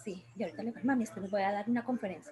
Sí, y ahorita le digo, mami, es que les voy a dar una conferencia.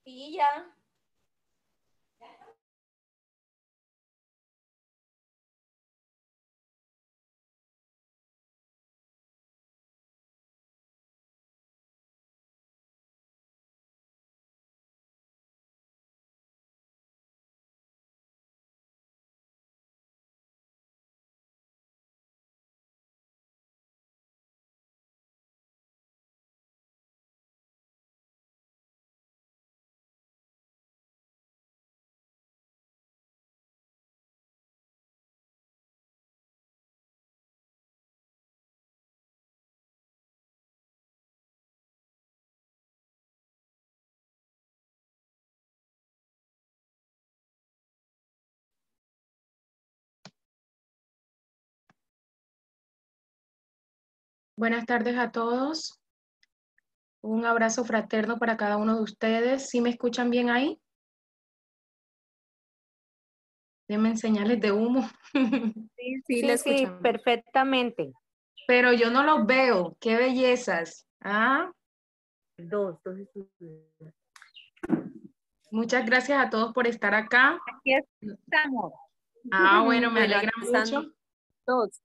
Sí, ya. Buenas tardes a todos. Un abrazo fraterno para cada uno de ustedes. ¿Sí me escuchan bien ahí? Denme señales de humo. Sí, le escuchamos. Perfectamente. Pero yo no los veo. ¡Qué bellezas! ¿Ah? Dos. Muchas gracias a todos por estar acá. Aquí estamos. Bueno, me Bueno, alegra aquí están mucho. Dos.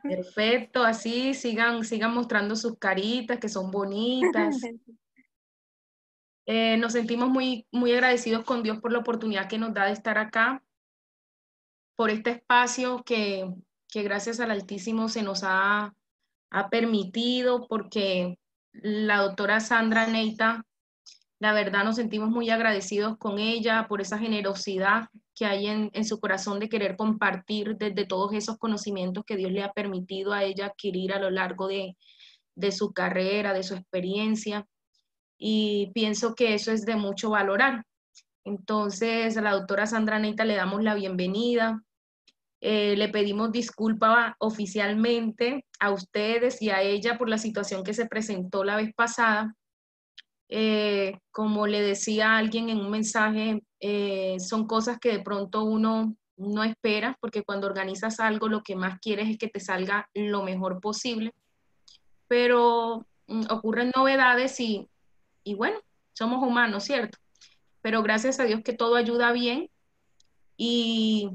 Perfecto, así sigan mostrando sus caritas, que son bonitas. Nos sentimos muy, muy agradecidos con Dios por la oportunidad que nos da de estar acá, por este espacio que gracias al Altísimo se nos ha permitido, porque la doctora Sandra Neita, la verdad nos sentimos muy agradecidos con ella por esa generosidad que hay en su corazón de querer compartir desde todos esos conocimientos que Dios le ha permitido a ella adquirir a lo largo de su carrera, de su experiencia. Y pienso que eso es de mucho valorar. Entonces, a la doctora Sandra Neita le damos la bienvenida. Le pedimos disculpa oficialmente a ustedes y a ella por la situación que se presentó la vez pasada. Como le decía a alguien en un mensaje, son cosas que de pronto uno no espera, porque cuando organizas algo lo que más quieres es que te salga lo mejor posible, pero ocurren novedades y bueno, somos humanos, ¿cierto? Pero gracias a Dios que todo ayuda bien y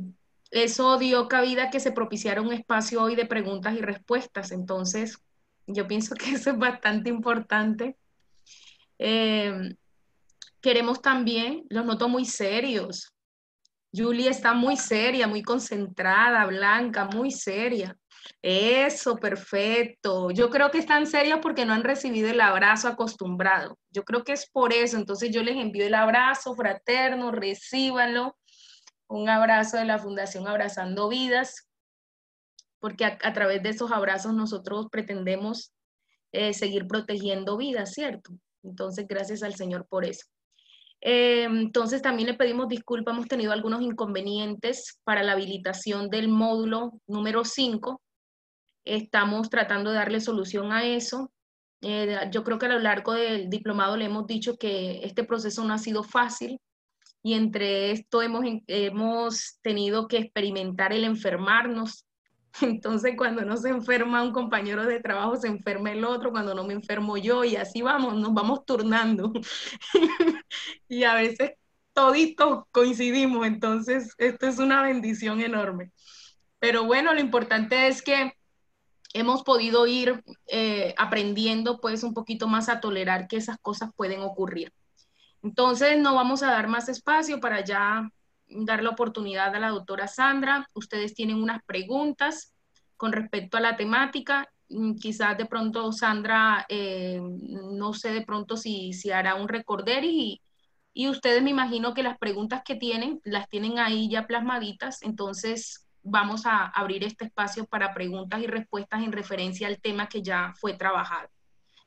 eso dio cabida a que se propiciara un espacio hoy de preguntas y respuestas. Entonces, yo pienso que eso es bastante importante. Eh, Queremos también, los noto muy serios. Julie está muy seria, muy concentrada, Blanca, muy seria. Eso, perfecto. Yo creo que están serios porque no han recibido el abrazo acostumbrado. Yo creo que es por eso. Entonces yo les envío el abrazo fraterno, recíbanlo. Un abrazo de la Fundación Abrazando Vidas, porque a través de esos abrazos nosotros pretendemos seguir protegiendo vidas, ¿cierto? Entonces, gracias al Señor por eso. Entonces también le pedimos disculpas, hemos tenido algunos inconvenientes para la habilitación del módulo número 5. Estamos tratando de darle solución a eso. Yo creo que a lo largo del diplomado le hemos dicho que este proceso no ha sido fácil y entre esto hemos tenido que experimentar el enfermarnos. Entonces, cuando no se enferma un compañero de trabajo, se enferma el otro, cuando no me enfermo yo, y así vamos, nos vamos turnando. Y a veces toditos coincidimos, entonces esto es una bendición enorme. Pero bueno, lo importante es que hemos podido ir aprendiendo pues un poquito más a tolerar que esas cosas pueden ocurrir. Entonces, no vamos a dar más espacio para ya dar la oportunidad a la doctora Sandra. Ustedes tienen unas preguntas con respecto a la temática. Quizás de pronto Sandra, no sé de pronto si hará un recorder y ustedes me imagino que las preguntas que tienen, las tienen ahí ya plasmaditas. Entonces, vamos a abrir este espacio para preguntas y respuestas en referencia al tema que ya fue trabajado.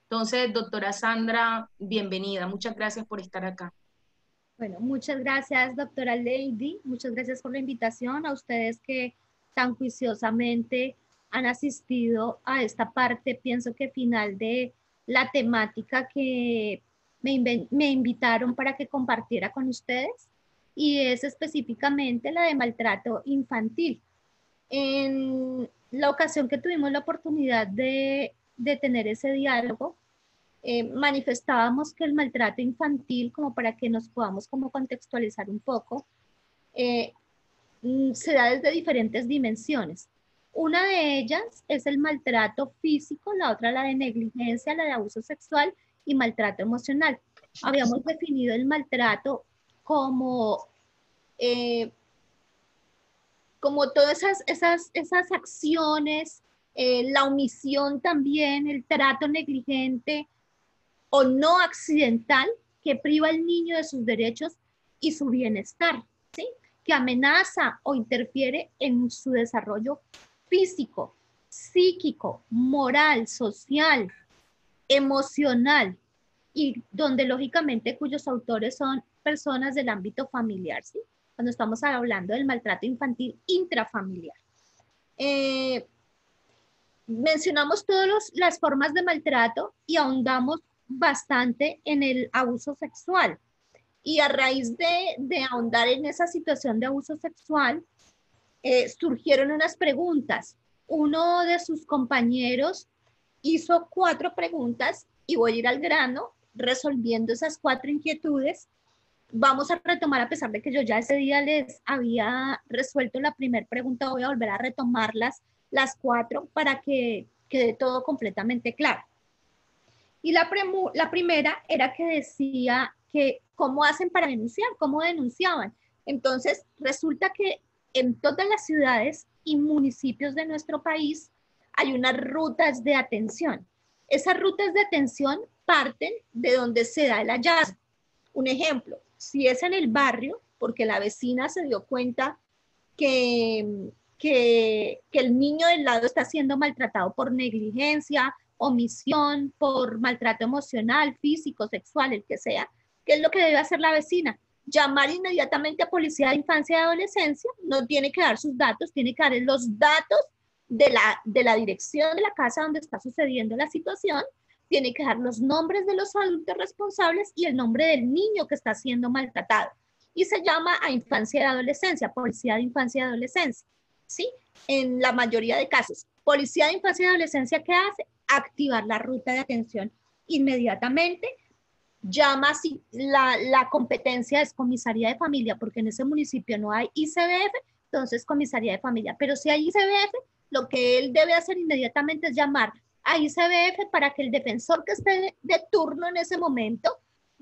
Entonces, doctora Sandra, bienvenida. Muchas gracias por estar acá. Bueno, muchas gracias, doctora Lady. Muchas gracias por la invitación. A ustedes que tan juiciosamente han asistido a esta parte, pienso que final de la temática que me invitaron para que compartiera con ustedes, y es específicamente la de maltrato infantil. En la ocasión que tuvimos la oportunidad de tener ese diálogo, manifestábamos que el maltrato infantil, como para que nos podamos como contextualizar un poco, se da desde diferentes dimensiones. Una de ellas es el maltrato físico, la otra la de negligencia, la de abuso sexual y maltrato emocional. Habíamos definido el maltrato como, como todas esas acciones, la omisión también, el trato negligente o no accidental que priva al niño de sus derechos y su bienestar, ¿sí? Que amenaza o interfiere en su desarrollo físico, psíquico, moral, social, emocional, y donde lógicamente cuyos autores son personas del ámbito familiar, ¿sí? Cuando estamos hablando del maltrato infantil intrafamiliar. Mencionamos todas las formas de maltrato y ahondamos bastante en el abuso sexual. Y a raíz de ahondar en esa situación de abuso sexual, surgieron unas preguntas. Uno de sus compañeros hizo 4 preguntas y voy a ir al grano resolviendo esas 4 inquietudes. Vamos a retomar, a pesar de que yo ya ese día les había resuelto la primera pregunta, voy a volver a retomar las 4 para que quede todo completamente claro. Y la primera era que decía que cómo hacen para denunciar, cómo denunciaban. Entonces, resulta que en todas las ciudades y municipios de nuestro país hay unas rutas de atención. Esas rutas de atención parten de donde se da el hallazgo. Un ejemplo, si es en el barrio, porque la vecina se dio cuenta que el niño del lado está siendo maltratado por negligencia, omisión, por maltrato emocional, físico, sexual, el que sea, ¿qué es lo que debe hacer la vecina? Llamar inmediatamente a Policía de Infancia y Adolescencia, no tiene que dar sus datos, tiene que dar los datos de la dirección de la casa donde está sucediendo la situación, tiene que dar los nombres de los adultos responsables y el nombre del niño que está siendo maltratado. Y se llama a Infancia y Adolescencia, Policía de Infancia y Adolescencia, ¿sí? En la mayoría de casos. Policía de Infancia y Adolescencia, ¿qué hace? Activar la ruta de atención inmediatamente. Llama si la competencia es comisaría de familia, porque en ese municipio no hay ICBF, entonces comisaría de familia. Pero si hay ICBF, lo que él debe hacer inmediatamente es llamar a ICBF para que el defensor que esté de turno en ese momento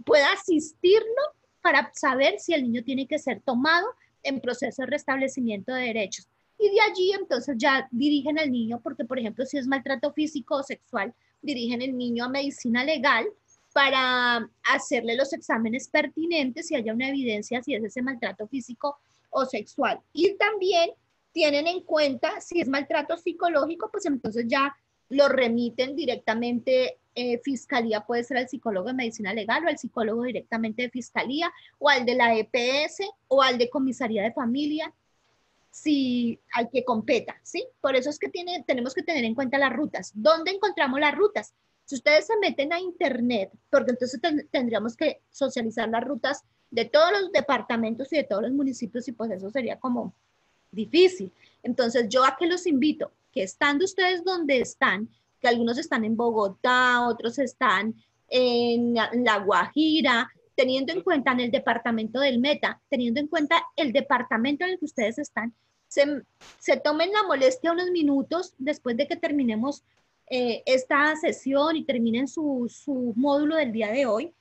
pueda asistirlo para saber si el niño tiene que ser tomado en proceso de restablecimiento de derechos. Y de allí entonces ya dirigen al niño, porque por ejemplo si es maltrato físico o sexual, dirigen el niño a medicina legal para hacerle los exámenes pertinentes si haya una evidencia si es ese maltrato físico o sexual. Y también tienen en cuenta si es maltrato psicológico, pues entonces ya lo remiten directamente, fiscalía, puede ser al psicólogo de medicina legal o al psicólogo directamente de fiscalía o al de la EPS o al de comisaría de familia, si al que competa, ¿sí? Por eso es que tenemos que tener en cuenta las rutas. ¿Dónde encontramos las rutas? Si ustedes se meten a internet, porque entonces tendríamos que socializar las rutas de todos los departamentos y de todos los municipios y pues eso sería como difícil. Entonces, ¿yo a qué los invito? Que estando ustedes donde están, que algunos están en Bogotá, otros están en La Guajira, teniendo en cuenta en el departamento del Meta, teniendo en cuenta el departamento en el que ustedes están, se tomen la molestia unos minutos después de que terminemos esta sesión y terminen su módulo del día de hoy,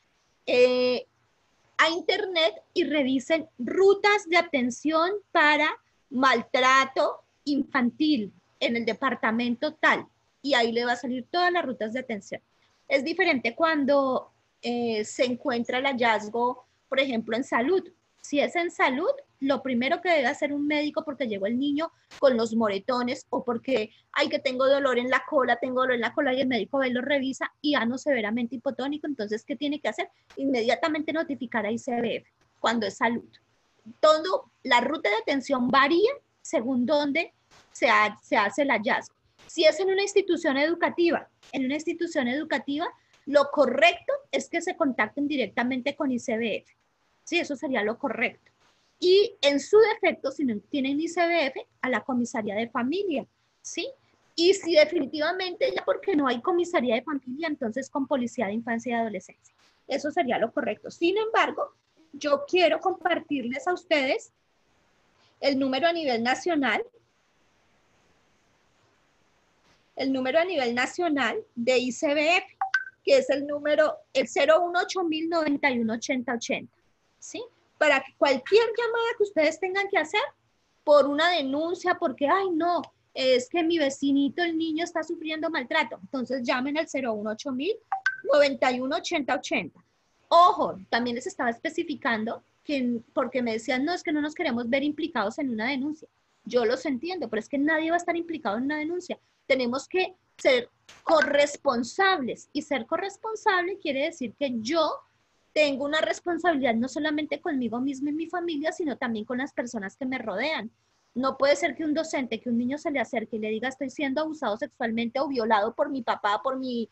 a internet y revisen rutas de atención para maltrato infantil en el departamento tal, y ahí le va a salir todas las rutas de atención. Es diferente cuando se encuentra el hallazgo, por ejemplo, en salud. Si es en salud, lo primero que debe hacer un médico porque llegó el niño con los moretones o porque, ay, que tengo dolor en la cola, y el médico va y lo revisa y ano severamente hipotónico, entonces, ¿qué tiene que hacer? Inmediatamente notificar a ICBF cuando es salud. Todo, la ruta de atención varía según dónde se hace el hallazgo. Si es en una institución educativa, lo correcto es que se contacten directamente con ICBF. Sí, eso sería lo correcto. Y en su defecto, si no tienen ICBF, a la comisaría de familia, ¿sí? Y si definitivamente ya porque no hay comisaría de familia, entonces con policía de infancia y adolescencia. Eso sería lo correcto. Sin embargo, yo quiero compartirles a ustedes el número a nivel nacional, de ICBF, que es el número, el 018-091-8080, ¿sí? Para que cualquier llamada que ustedes tengan que hacer por una denuncia, porque, ay, no, es que mi vecinito, el niño, está sufriendo maltrato. Entonces llamen al 018-091-8080. Ojo, también les estaba especificando que, porque me decían, no, es que no nos queremos ver implicados en una denuncia. Yo los entiendo, pero es que nadie va a estar implicado en una denuncia. Tenemos que ser corresponsables, y ser corresponsable quiere decir que yo tengo una responsabilidad no solamente conmigo mismo y mi familia, sino también con las personas que me rodean. No puede ser que un docente, que un niño se le acerque y le diga estoy siendo abusado sexualmente o violado por mi papá, por mi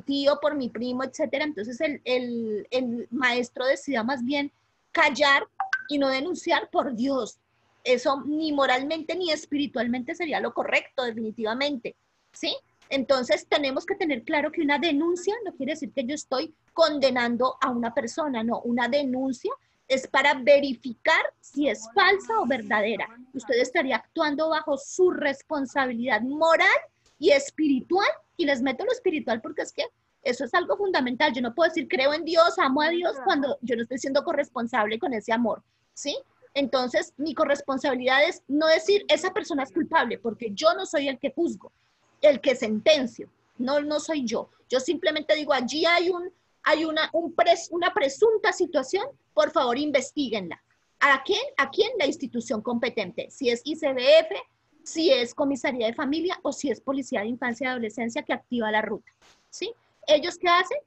tío, por mi primo, etcétera. Entonces el maestro decida más bien callar y no denunciar. Por Dios, eso ni moralmente ni espiritualmente sería lo correcto, definitivamente, ¿sí? Entonces tenemos que tener claro que una denuncia no quiere decir que yo estoy condenando a una persona, no, una denuncia es para verificar si es falsa o verdadera. Usted estaría actuando bajo su responsabilidad moral y espiritual, y les meto lo espiritual porque es que eso es algo fundamental. Yo no puedo decir creo en Dios, amo a Dios, cuando yo no estoy siendo corresponsable con ese amor, ¿sí? Entonces, mi corresponsabilidad es no decir esa persona es culpable, porque yo no soy el que juzgo, el que sentencio, no soy yo. Yo simplemente digo, allí hay una presunta situación, por favor investíguenla. ¿A quién? ¿A quién? La institución competente. Si es ICBF, si es comisaría de familia o si es policía de infancia y adolescencia que activa la ruta, ¿sí? ¿Ellos qué hacen?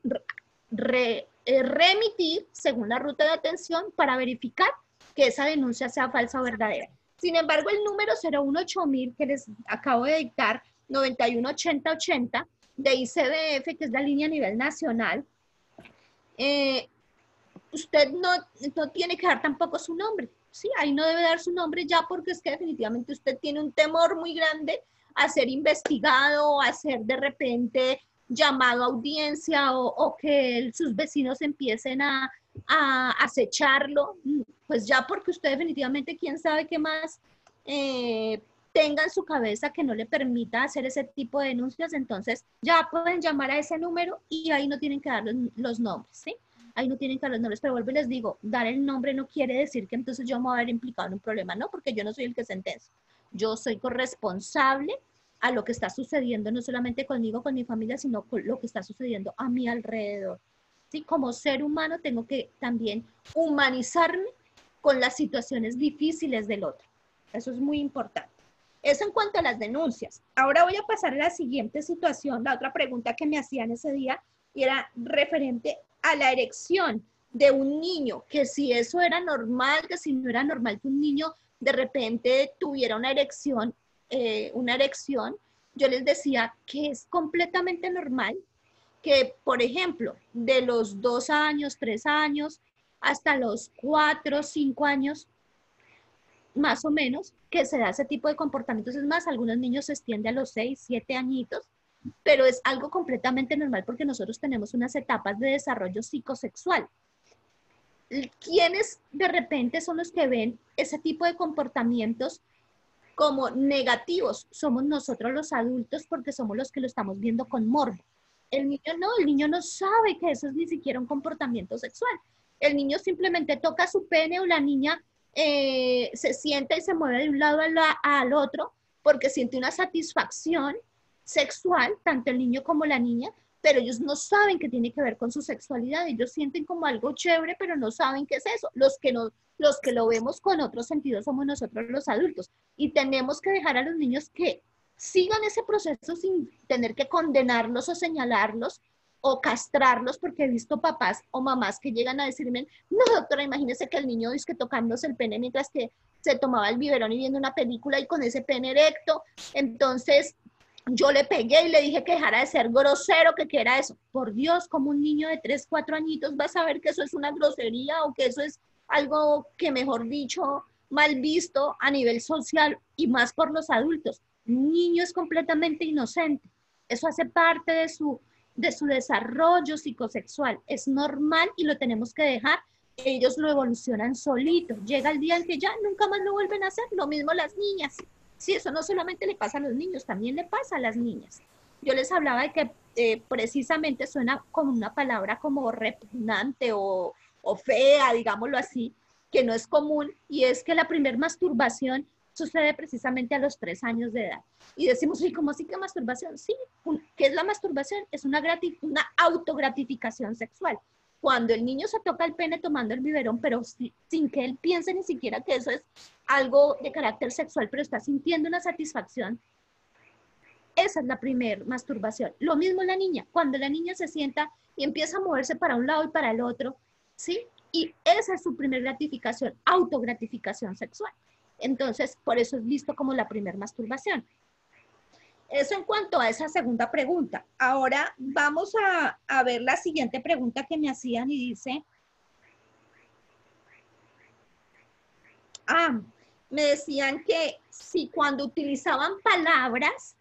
Remitir según la ruta de atención para verificar que esa denuncia sea falsa o verdadera. Sin embargo, el número 018000 que les acabo de dictar, 918080 de ICBF, que es la línea a nivel nacional, usted no tiene que dar tampoco su nombre, ¿sí? Ahí no debe dar su nombre ya, porque es que definitivamente usted tiene un temor muy grande a ser investigado, a ser de repente llamado a audiencia o que sus vecinos empiecen a acecharlo, pues ya porque usted definitivamente quién sabe qué más tenga en su cabeza que no le permita hacer ese tipo de denuncias. Entonces ya pueden llamar a ese número y ahí no tienen que dar los nombres, ¿sí? Ahí no tienen que dar los nombres, pero vuelvo y les digo, dar el nombre no quiere decir que entonces yo me voy a ver implicado en un problema, no, porque yo no soy el que sentencia. Yo soy corresponsable a lo que está sucediendo, no solamente conmigo, con mi familia, sino con lo que está sucediendo a mi alrededor. ¿Sí? Como ser humano tengo que también humanizarme con las situaciones difíciles del otro. Eso es muy importante. Eso en cuanto a las denuncias. Ahora voy a pasar a la siguiente situación, la otra pregunta que me hacían ese día, y era referente a la erección de un niño, que si eso era normal, que si no era normal que un niño de repente tuviera una erección, yo les decía que es completamente normal que, por ejemplo, de los 2 años, 3 años, hasta los 4, 5 años, más o menos, que se da ese tipo de comportamientos. Es más, algunos niños se extiende a los 6, 7 añitos, pero es algo completamente normal porque nosotros tenemos unas etapas de desarrollo psicosexual. ¿Quiénes de repente son los que ven ese tipo de comportamientos como negativos? Somos nosotros los adultos, porque somos los que lo estamos viendo con morbo. El niño no sabe que eso es ni siquiera un comportamiento sexual. El niño simplemente toca su pene, o la niña se sienta y se mueve de un lado al otro porque siente una satisfacción sexual, tanto el niño como la niña, pero ellos no saben que tiene que ver con su sexualidad. Ellos sienten como algo chévere, pero no saben qué es eso. Los que lo vemos con otros sentidos somos nosotros los adultos, y tenemos que dejar a los niños que sigan ese proceso sin tener que condenarlos o señalarlos o castrarlos, porque he visto papás o mamás que llegan a decirme, no doctora, imagínese que el niño dice que tocándose el pene mientras que se tomaba el biberón y viendo una película y con ese pene erecto, entonces yo le pegué y le dije que dejara de ser grosero, que qué era eso. Por Dios, como un niño de 3, 4 añitos va a saber que eso es una grosería o que eso es algo que, mejor dicho, mal visto a nivel social y más por los adultos? niño es completamente inocente. Eso hace parte de su desarrollo psicosexual. Es normal y lo tenemos que dejar. Ellos lo evolucionan solito. Llega el día en que ya nunca más lo vuelven a hacer. Lo mismo las niñas. Sí, eso no solamente le pasa a los niños, también le pasa a las niñas. Yo les hablaba de que precisamente suena como una palabra como repugnante o fea, digámoslo así, que no es común, y es que la primer masturbación sucede precisamente a los 3 años de edad. Y decimos, ¿y cómo así que masturbación? Sí, ¿qué es la masturbación? Es una autogratificación sexual. Cuando el niño se toca el pene tomando el biberón, pero sin que él piense ni siquiera que eso es algo de carácter sexual, pero está sintiendo una satisfacción, esa es la primer masturbación. Lo mismo la niña, cuando la niña se sienta y empieza a moverse para un lado y para el otro, ¿sí? Y esa es su primer gratificación, autogratificación sexual. Entonces, por eso es visto como la primer masturbación. Eso en cuanto a esa segunda pregunta. Ahora vamos a ver la siguiente pregunta que me hacían y dice, me decían que si cuando utilizaban palabras,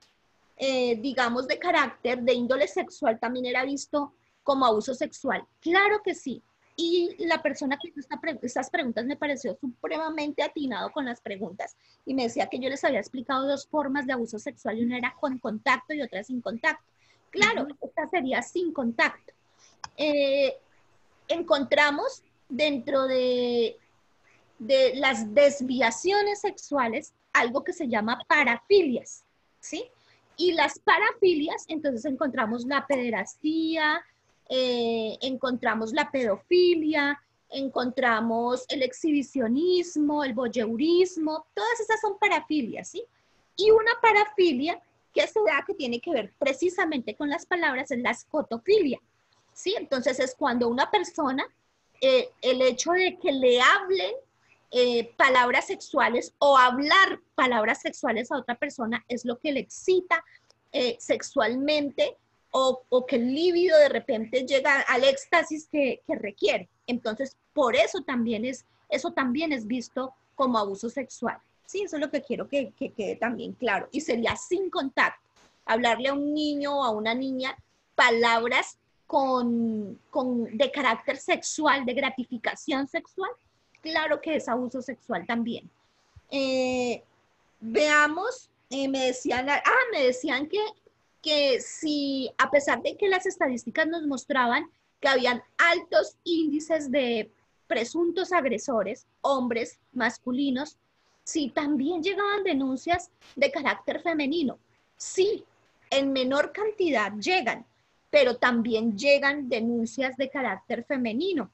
digamos, de carácter, de índole sexual, también era visto como abuso sexual. Claro que sí. Y la persona que hizo estas preguntas me pareció supremamente atinado con las preguntas y me decía que yo les había explicado 2 formas de abuso sexual y una era con contacto y otra sin contacto. Claro, esta sería sin contacto. Encontramos dentro de las desviaciones sexuales algo que se llama parafilias, ¿sí? Y las parafilias, entonces encontramos la pederastía, encontramos la pedofilia, encontramos el exhibicionismo, el voyeurismo, todas esas son parafilias, ¿sí? Y una parafilia que se da, que tiene que ver precisamente con las palabras, es la escotofilia, ¿sí? Entonces es cuando una persona, el hecho de que le hablen palabras sexuales o hablar palabras sexuales a otra persona es lo que le excita sexualmente o que el líbido de repente llega al éxtasis que requiere. Entonces, por eso también es visto como abuso sexual. Sí, eso es lo que quiero que quede también claro. Y sería sin contacto. Hablarle a un niño o a una niña palabras de carácter sexual, de gratificación sexual, claro que es abuso sexual también. Veamos, me decían que si, a pesar de que las estadísticas nos mostraban que habían altos índices de presuntos agresores, hombres, masculinos, sí también llegaban denuncias de carácter femenino. Sí, en menor cantidad llegan, pero también llegan denuncias de carácter femenino.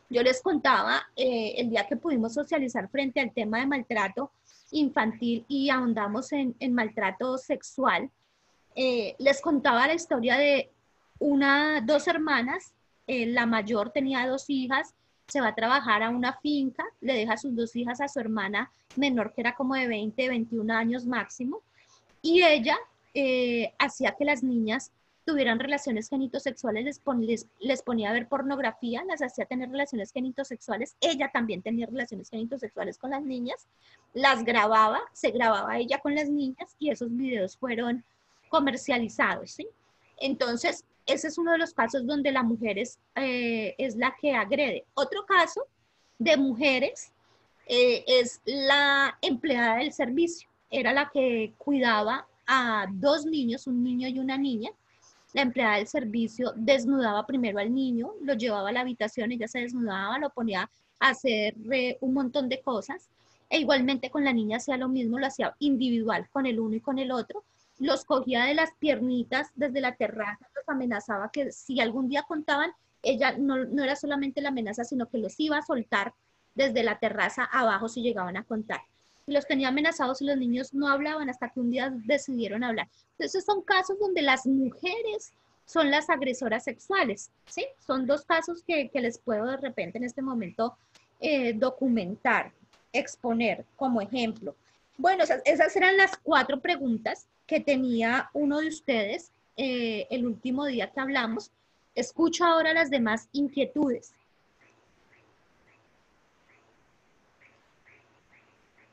Yo les contaba el día que pudimos socializar frente al tema de maltrato infantil y ahondamos en maltrato sexual. Les contaba la historia de 2 hermanas. La mayor tenía 2 hijas, se va a trabajar a una finca, le deja sus 2 hijas a su hermana menor, que era como de 20, 21 años máximo, y ella hacía que las niñas tuvieran relaciones genitosexuales, les ponía a ver pornografía, las hacía tener relaciones genitosexuales, ella también tenía relaciones genitosexuales con las niñas, las grababa, se grababa ella con las niñas y esos videos fueron comercializados, ¿sí? Entonces, ese es uno de los casos donde la mujer es la que agrede. Otro caso de mujeres es la empleada del servicio, era la que cuidaba a 2 niños, un niño y una niña. La empleada del servicio desnudaba primero al niño, lo llevaba a la habitación, ella se desnudaba, lo ponía a hacer un montón de cosas. E igualmente con la niña hacía lo mismo, lo hacía individual con el uno y con el otro. Los cogía de las piernitas desde la terraza, los amenazaba que si algún día contaban, ella no era solamente la amenaza, sino que los iba a soltar desde la terraza abajo si llegaban a contar. Y los tenía amenazados y los niños no hablaban hasta que un día decidieron hablar. Entonces son casos donde las mujeres son las agresoras sexuales, ¿sí? Son 2 casos que les puedo de repente en este momento documentar, exponer como ejemplo. Bueno, esas eran las 4 preguntas que tenía uno de ustedes el último día que hablamos. Escucho ahora las demás inquietudes.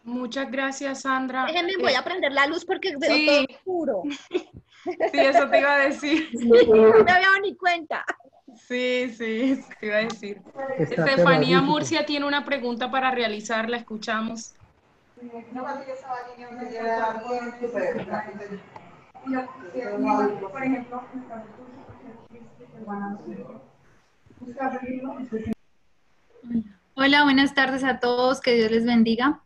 Muchas gracias, Sandra. Déjenme, voy a prender la luz porque veo sí. todo oscuro. Sí, eso te iba a decir. No me había dado ni cuenta. Sí, sí, te iba a decir. Está Estefanía terrorífico. Murcia tiene una pregunta para realizar, la escuchamos. Hola, buenas tardes a todos, que Dios les bendiga.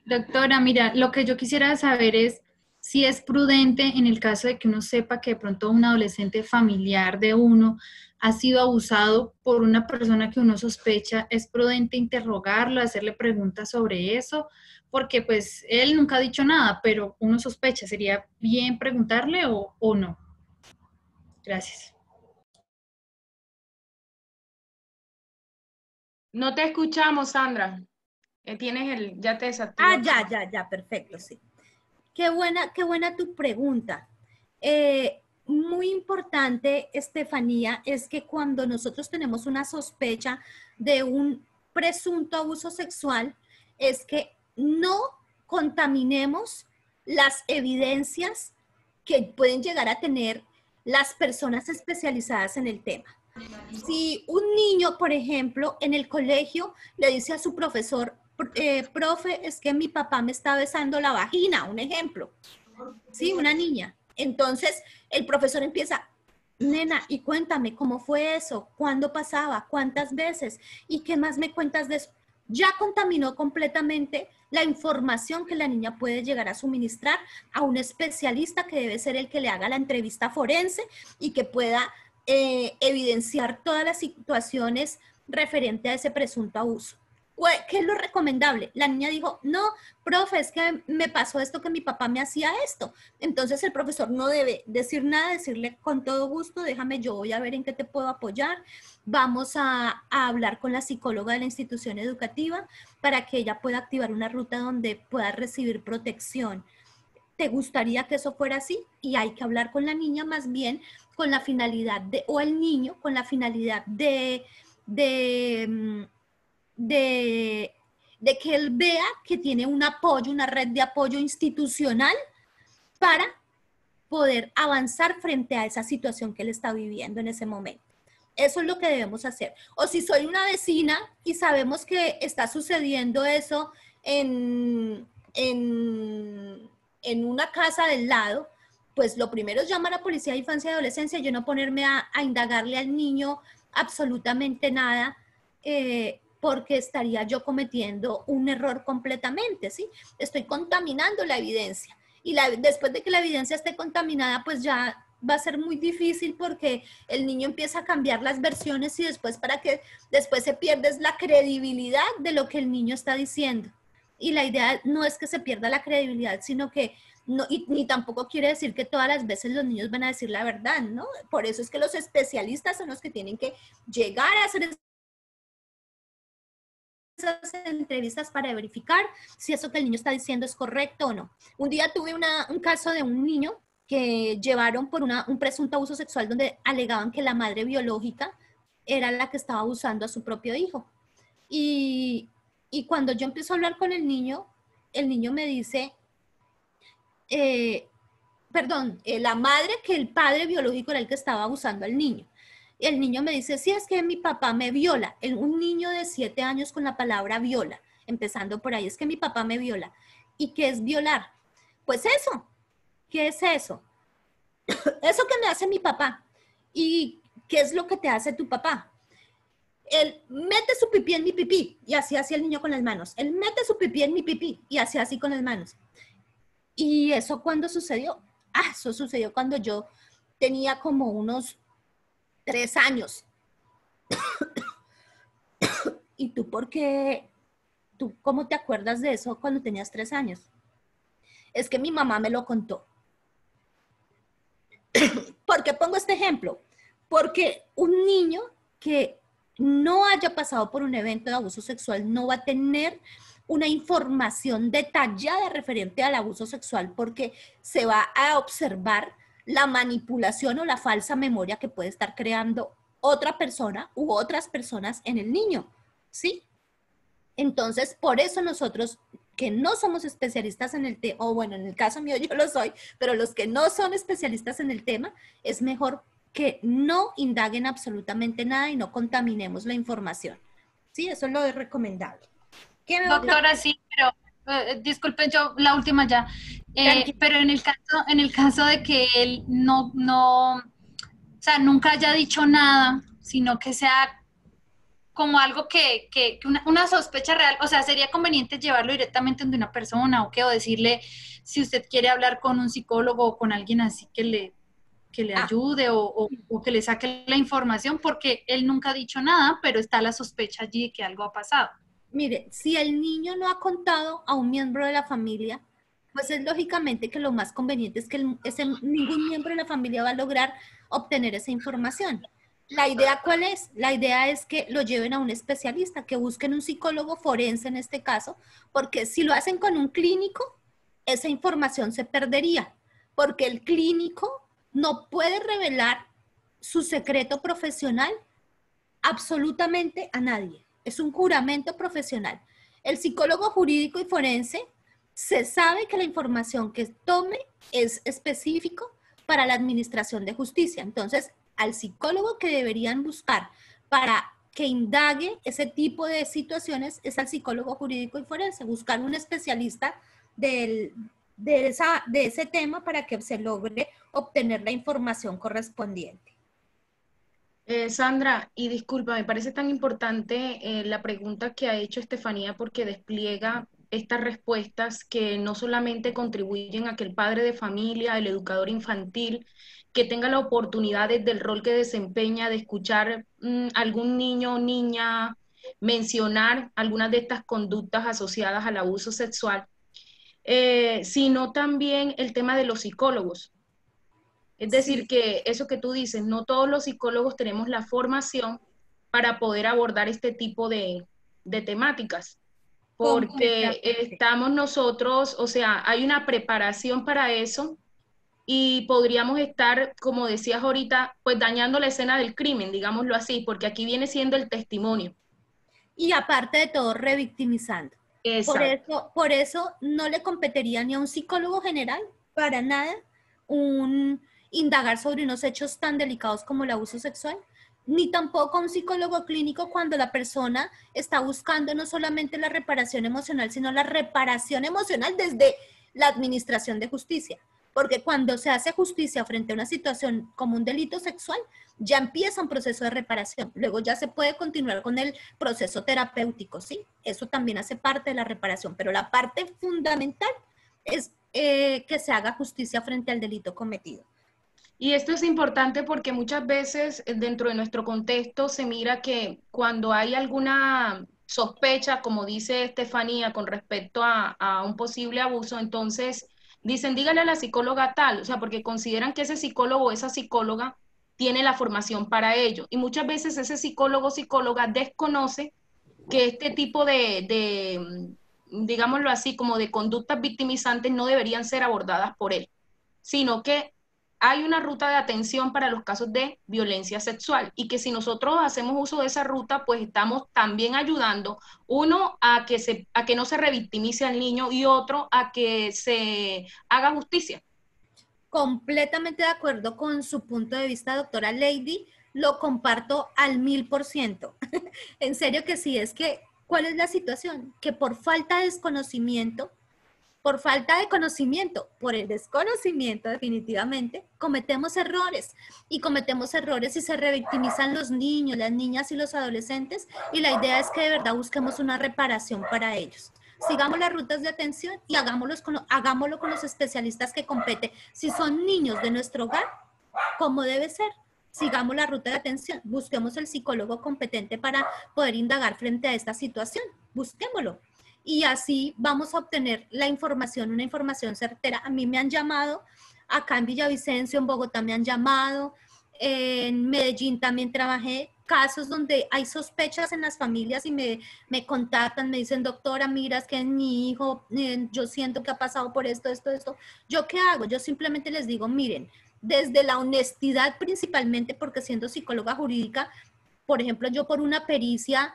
Doctora, mira, lo que yo quisiera saber es si es prudente en el caso de que uno sepa que de pronto un adolescente familiar de uno ha sido abusado por una persona que uno sospecha, ¿es prudente interrogarlo, hacerle preguntas sobre eso? Porque pues él nunca ha dicho nada, pero uno sospecha, ¿sería bien preguntarle o no? Gracias. No te escuchamos, Sandra. Ya te desactivaste. Ya, perfecto, sí. Qué buena tu pregunta. Muy importante, Estefanía, es que cuando nosotros tenemos una sospecha de un presunto abuso sexual, es que no contaminemos las evidencias que pueden llegar a tener las personas especializadas en el tema. Si un niño, por ejemplo, en el colegio le dice a su profesor, profe, es que mi papá me está besando la vagina, un ejemplo, ¿sí? Una niña. Entonces, el profesor empieza, nena, y cuéntame, ¿cómo fue eso? ¿Cuándo pasaba? ¿Cuántas veces? ¿Y qué más me cuentas de eso? Ya contaminó completamente la información que la niña puede llegar a suministrar a un especialista que debe ser el que le haga la entrevista forense y que pueda evidenciar todas las situaciones referente a ese presunto abuso. ¿Qué es lo recomendable? La niña dijo, no, profe, es que me pasó esto, que mi papá me hacía esto. Entonces el profesor no debe decir nada, decirle con todo gusto, déjame, yo voy a ver en qué te puedo apoyar. Vamos a hablar con la psicóloga de la institución educativa para que ella pueda activar una ruta donde pueda recibir protección. ¿Te gustaría que eso fuera así? Y hay que hablar con la niña más bien con la finalidad de, o el niño con la finalidad de que él vea que tiene un apoyo, una red de apoyo institucional para poder avanzar frente a esa situación que él está viviendo en ese momento. Eso es lo que debemos hacer. O si soy una vecina y sabemos que está sucediendo eso en una casa del lado, pues lo primero es llamar a Policía de Infancia y Adolescencia, yo no ponerme a indagarle al niño absolutamente nada, porque estaría yo cometiendo un error completamente, ¿sí? Estoy contaminando la evidencia. Y después de que la evidencia esté contaminada, pues ya va a ser muy difícil porque el niño empieza a cambiar las versiones y después se pierde la credibilidad de lo que el niño está diciendo. Y la idea no es que se pierda la credibilidad, sino que no, ni tampoco quiere decir que todas las veces los niños van a decir la verdad, ¿no? Por eso es que los especialistas son los que tienen que llegar a hacer esas entrevistas para verificar si eso que el niño está diciendo es correcto o no. Un día tuve un caso de un niño que llevaron por un presunto abuso sexual donde alegaban que la madre biológica era la que estaba abusando a su propio hijo. Y cuando yo empiezo a hablar con el niño me dice, la madre, que el padre biológico era el que estaba abusando al niño. Y el niño me dice, sí, es que mi papá me viola. Un niño de 7 años con la palabra viola, empezando por ahí, es que mi papá me viola. ¿Y qué es violar? Pues eso. ¿Qué es eso? Eso que me hace mi papá. ¿Y qué es lo que te hace tu papá? Él mete su pipí en mi pipí y así el niño con las manos. Él mete su pipí en mi pipí y así con las manos. ¿Y eso cuándo sucedió? Eso sucedió cuando yo tenía como unos 3 años. ¿Y tú por qué? ¿Tú cómo te acuerdas de eso cuando tenías 3 años? Es que mi mamá me lo contó. ¿Por qué pongo este ejemplo? Porque un niño que no haya pasado por un evento de abuso sexual no va a tener una información detallada referente al abuso sexual porque se va a observar la manipulación o la falsa memoria que puede estar creando otra persona u otras personas en el niño, ¿sí? Entonces, por eso nosotros que no somos especialistas en el tema, o bueno, en el caso mío yo lo soy, pero los que no son especialistas en el tema, es mejor que no indaguen absolutamente nada y no contaminemos la información. Sí, eso es lo recomendable. Doctora, sí, pero disculpen, yo la última ya. Pero en el caso de que él o sea, nunca haya dicho nada, sino que sea como algo una sospecha real, o sea, sería conveniente llevarlo directamente de una persona o decirle si usted quiere hablar con un psicólogo o con alguien así que le ayude o que le saque la información, porque él nunca ha dicho nada, pero está la sospecha allí de que algo ha pasado. Mire, si el niño no ha contado a un miembro de la familia, pues es lógicamente que lo más conveniente es que ningún miembro de la familia va a lograr obtener esa información. ¿La idea cuál es? La idea es que lo lleven a un especialista, que busquen un psicólogo forense en este caso, porque si lo hacen con un clínico, esa información se perdería, porque el clínico no puede revelar su secreto profesional absolutamente a nadie. Es un juramento profesional. El psicólogo jurídico y forense se sabe que la información que tome es específico para la administración de justicia. Entonces, al psicólogo que deberían buscar para que indague ese tipo de situaciones es al psicólogo jurídico y forense, buscar un especialista de ese tema para que se logre obtener la información correspondiente. Sandra, y disculpa, me parece tan importante la pregunta que ha hecho Estefanía porque despliega estas respuestas que no solamente contribuyen a que el padre de familia, el educador infantil, que tenga la oportunidad desde el rol que desempeña de escuchar algún niño o niña mencionar algunas de estas conductas asociadas al abuso sexual, sino también el tema de los psicólogos. Es decir, que eso que tú dices, no todos los psicólogos tenemos la formación para poder abordar este tipo de temáticas, porque estamos nosotros, o sea, hay una preparación para eso y podríamos estar, como decías ahorita, pues dañando la escena del crimen, digámoslo así, porque aquí viene siendo el testimonio. Y aparte de todo, revictimizando. Por eso no le competiría ni a un psicólogo general, para nada, indagar sobre unos hechos tan delicados como el abuso sexual, ni tampoco a un psicólogo clínico cuando la persona está buscando no solamente la reparación emocional, sino la reparación emocional desde la administración de justicia. Porque cuando se hace justicia frente a una situación como un delito sexual, ya empieza un proceso de reparación. Luego ya se puede continuar con el proceso terapéutico, ¿sí? Eso también hace parte de la reparación, pero la parte fundamental es que se haga justicia frente al delito cometido. Y esto es importante porque muchas veces dentro de nuestro contexto se mira que cuando hay alguna sospecha, como dice Estefanía, con respecto a un posible abuso, entonces dicen, dígale a la psicóloga tal, o sea, porque consideran que ese psicólogo o esa psicóloga tiene la formación para ello. Y muchas veces ese psicólogo o psicóloga desconoce que este tipo digámoslo así, como de conductas victimizantes no deberían ser abordadas por él, sino que hay una ruta de atención para los casos de violencia sexual y que si nosotros hacemos uso de esa ruta, pues estamos también ayudando, uno, a que no se revictimice al niño y otro, a que se haga justicia. Completamente de acuerdo con su punto de vista, doctora Lady, lo comparto al 1000%. En serio que sí, es que, ¿cuál es la situación? Que por falta de desconocimiento, por el desconocimiento definitivamente, cometemos errores y se revictimizan los niños, las niñas y los adolescentes, y la idea es que de verdad busquemos una reparación para ellos. Sigamos las rutas de atención y hagámoslo con los especialistas que competen. Si son niños de nuestro hogar, como debe ser, sigamos la ruta de atención, busquemos el psicólogo competente para poder indagar frente a esta situación, busquémoslo. Y así vamos a obtener la información, una información certera. A mí me han llamado, acá en Villavicencio, en Bogotá me han llamado, en Medellín también trabajé, casos donde hay sospechas en las familias y me contactan, me dicen, doctora, mira, es que mi hijo, yo siento que ha pasado por esto. ¿Yo qué hago? Yo simplemente les digo, miren, desde la honestidad principalmente, porque siendo psicóloga jurídica, por ejemplo, yo por una pericia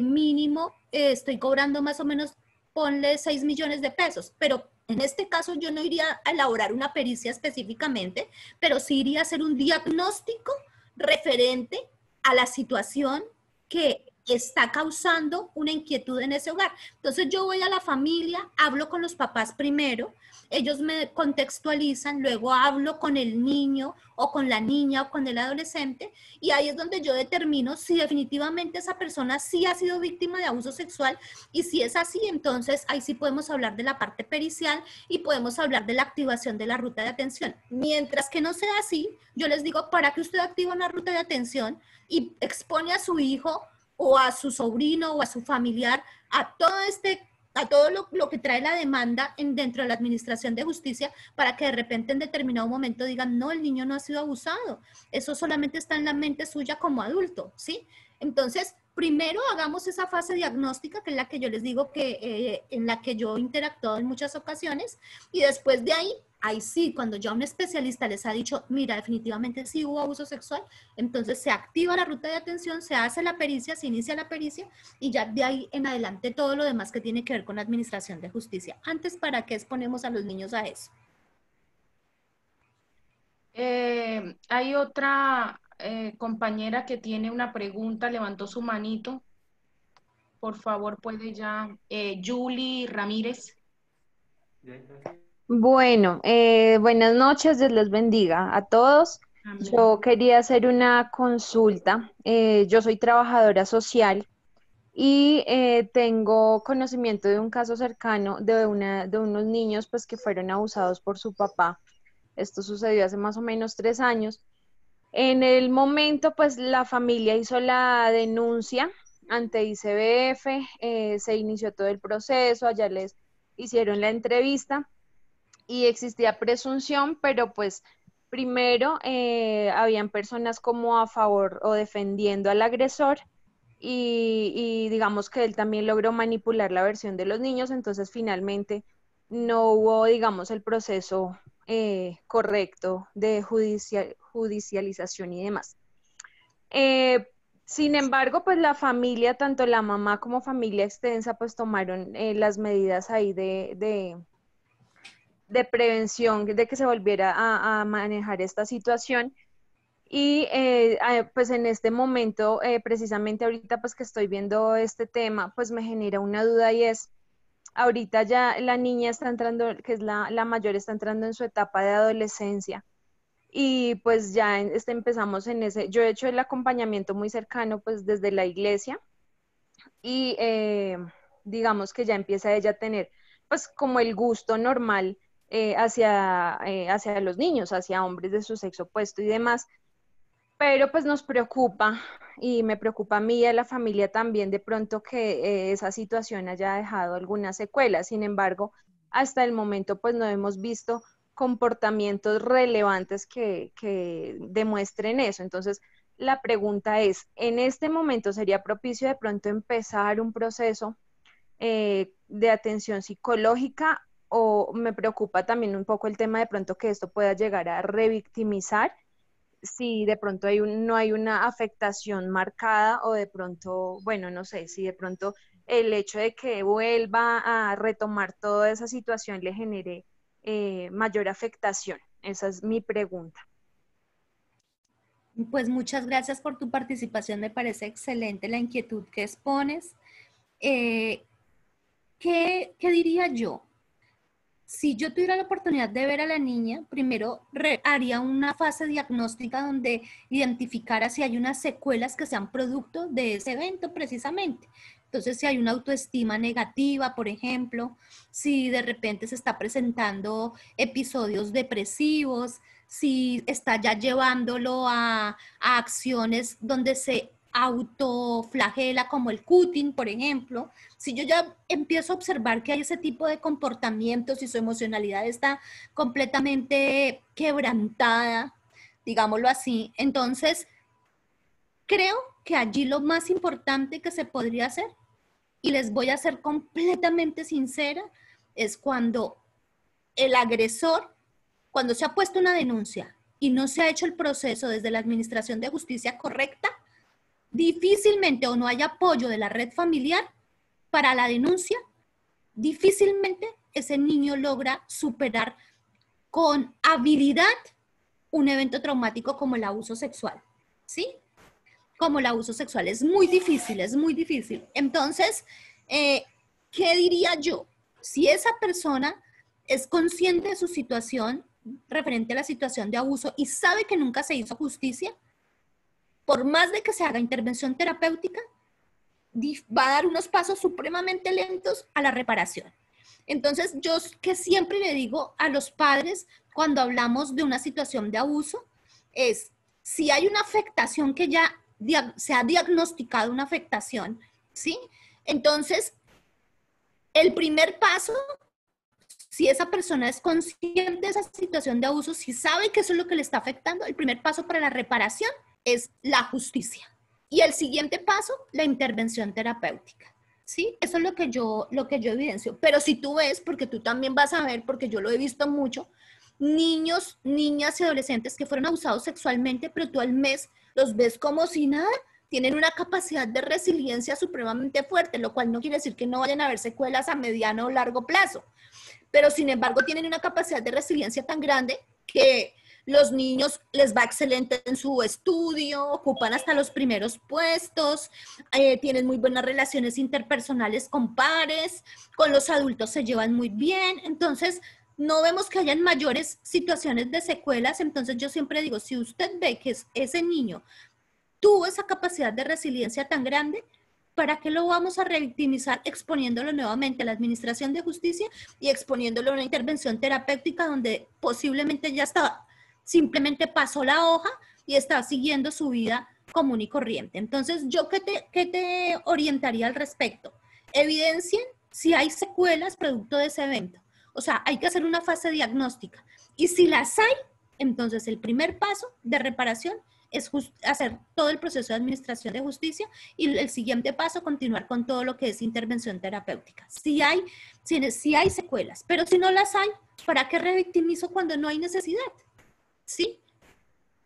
mínimo estoy cobrando más o menos, ponle 6 millones de pesos, pero en este caso yo no iría a elaborar una pericia específicamente, pero sí iría a hacer un diagnóstico referente a la situación que está causando una inquietud en ese hogar. Entonces yo voy a la familia, hablo con los papás primero, ellos me contextualizan, luego hablo con el niño o con la niña o con el adolescente, y ahí es donde yo determino si definitivamente esa persona sí ha sido víctima de abuso sexual, y si es así, entonces ahí sí podemos hablar de la parte pericial y podemos hablar de la activación de la ruta de atención. Mientras que no sea así, yo les digo, para que usted active una ruta de atención y expone a su hijo o a su sobrino o a su familiar a todo lo que trae la demanda dentro de la administración de justicia, para que de repente en determinado momento digan, no, el niño no ha sido abusado, eso solamente está en la mente suya como adulto, ¿sí? Entonces, primero hagamos esa fase diagnóstica, que es la que yo les digo que en la que yo he interactuado en muchas ocasiones, y después de ahí sí, cuando ya un especialista les ha dicho, mira, definitivamente sí hubo abuso sexual, entonces se activa la ruta de atención, se hace la pericia, se inicia la pericia, y ya de ahí en adelante todo lo demás que tiene que ver con la administración de justicia. Antes, ¿para qué exponemos a los niños a eso? Hay otra compañera que tiene una pregunta, levantó su manito. Por favor, puede ya. Julie Ramírez. Bueno, buenas noches, Dios les bendiga a todos. Amén. Yo quería hacer una consulta. Yo soy trabajadora social y tengo conocimiento de un caso cercano de unos niños pues, que fueron abusados por su papá. Esto sucedió hace más o menos 3 años. En el momento, pues la familia hizo la denuncia ante ICBF, se inició todo el proceso, allá les hicieron la entrevista y existía presunción, pero pues primero habían personas como a favor o defendiendo al agresor y digamos que él también logró manipular la versión de los niños, entonces finalmente no hubo, digamos, el proceso correcto de judicialización y demás. Sin embargo, pues la familia, tanto la mamá como familia extensa, pues tomaron las medidas ahí de prevención de que se volviera a manejar esta situación. Y pues en este momento, precisamente ahorita pues que estoy viendo este tema, pues me genera una duda y es, ahorita ya la niña está entrando, que es la mayor, está entrando en su etapa de adolescencia. Y pues ya empezamos en ese, yo he hecho el acompañamiento muy cercano pues desde la iglesia y digamos que ya empieza ella a tener pues como el gusto normal hacia los niños, hacia hombres de su sexo opuesto y demás, pero pues nos preocupa y me preocupa a mí y a la familia también de pronto que esa situación haya dejado algunas secuelas. Sin embargo, hasta el momento pues no hemos visto comportamientos relevantes que demuestren eso. Entonces, la pregunta es, ¿en este momento sería propicio de pronto empezar un proceso de atención psicológica o me preocupa también un poco el tema de pronto que esto pueda llegar a revictimizar si de pronto no hay una afectación marcada o de pronto, bueno, no sé, si de pronto el hecho de que vuelva a retomar toda esa situación le genere mayor afectación? Esa es mi pregunta. Pues muchas gracias por tu participación, me parece excelente la inquietud que expones. ¿Qué diría yo? Si yo tuviera la oportunidad de ver a la niña, primero haría una fase diagnóstica donde identificara si hay unas secuelas que sean producto de ese evento precisamente. Entonces, si hay una autoestima negativa, por ejemplo, si de repente se está presentando episodios depresivos, si está ya llevándolo a acciones donde se autoflagela, como el cutting, por ejemplo. Si yo ya empiezo a observar que hay ese tipo de comportamientos y su emocionalidad está completamente quebrantada, digámoslo así, entonces creo que allí lo más importante que se podría hacer, y les voy a ser completamente sincera, es cuando el agresor, cuando se ha puesto una denuncia y no se ha hecho el proceso desde la administración de justicia correcta, difícilmente o no hay apoyo de la red familiar para la denuncia, difícilmente ese niño logra superar con habilidad un evento traumático como el abuso sexual, ¿sí? Como el abuso sexual. Es muy difícil, es muy difícil. Entonces, ¿qué diría yo? Si esa persona es consciente de su situación referente a la situación de abuso y sabe que nunca se hizo justicia, por más de que se haga intervención terapéutica, va a dar unos pasos supremamente lentos a la reparación. Entonces, yo que siempre le digo a los padres cuando hablamos de una situación de abuso es, si hay una afectación que ya se ha diagnosticado una afectación, ¿sí? Entonces, el primer paso, si esa persona es consciente de esa situación de abuso, si sabe que eso es lo que le está afectando, el primer paso para la reparación es la justicia. Y el siguiente paso, la intervención terapéutica. ¿Sí? Eso es lo que yo evidencio. Pero si tú ves, porque tú también vas a ver, porque yo lo he visto mucho, niños, niñas y adolescentes que fueron abusados sexualmente, pero tú al mes los ves como si nada, tienen una capacidad de resiliencia supremamente fuerte, lo cual no quiere decir que no vayan a haber secuelas a mediano o largo plazo. Pero sin embargo tienen una capacidad de resiliencia tan grande que los niños les va excelente en su estudio, ocupan hasta los primeros puestos, tienen muy buenas relaciones interpersonales con pares, con los adultos se llevan muy bien. Entonces, no vemos que hayan mayores situaciones de secuelas. Entonces, yo siempre digo, si usted ve que ese niño tuvo esa capacidad de resiliencia tan grande, ¿para qué lo vamos a revictimizar exponiéndolo nuevamente a la administración de justicia y exponiéndolo a una intervención terapéutica donde posiblemente ya estaba, simplemente pasó la hoja y está siguiendo su vida común y corriente? Entonces, ¿yo qué te orientaría al respecto? Evidencien si hay secuelas producto de ese evento. O sea, hay que hacer una fase diagnóstica. Y si las hay, entonces el primer paso de reparación es hacer todo el proceso de administración de justicia y el siguiente paso, continuar con todo lo que es intervención terapéutica. Si hay secuelas, pero si no las hay, ¿para qué revictimizo cuando no hay necesidad? ¿Sí?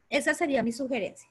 Esa sería mi sugerencia.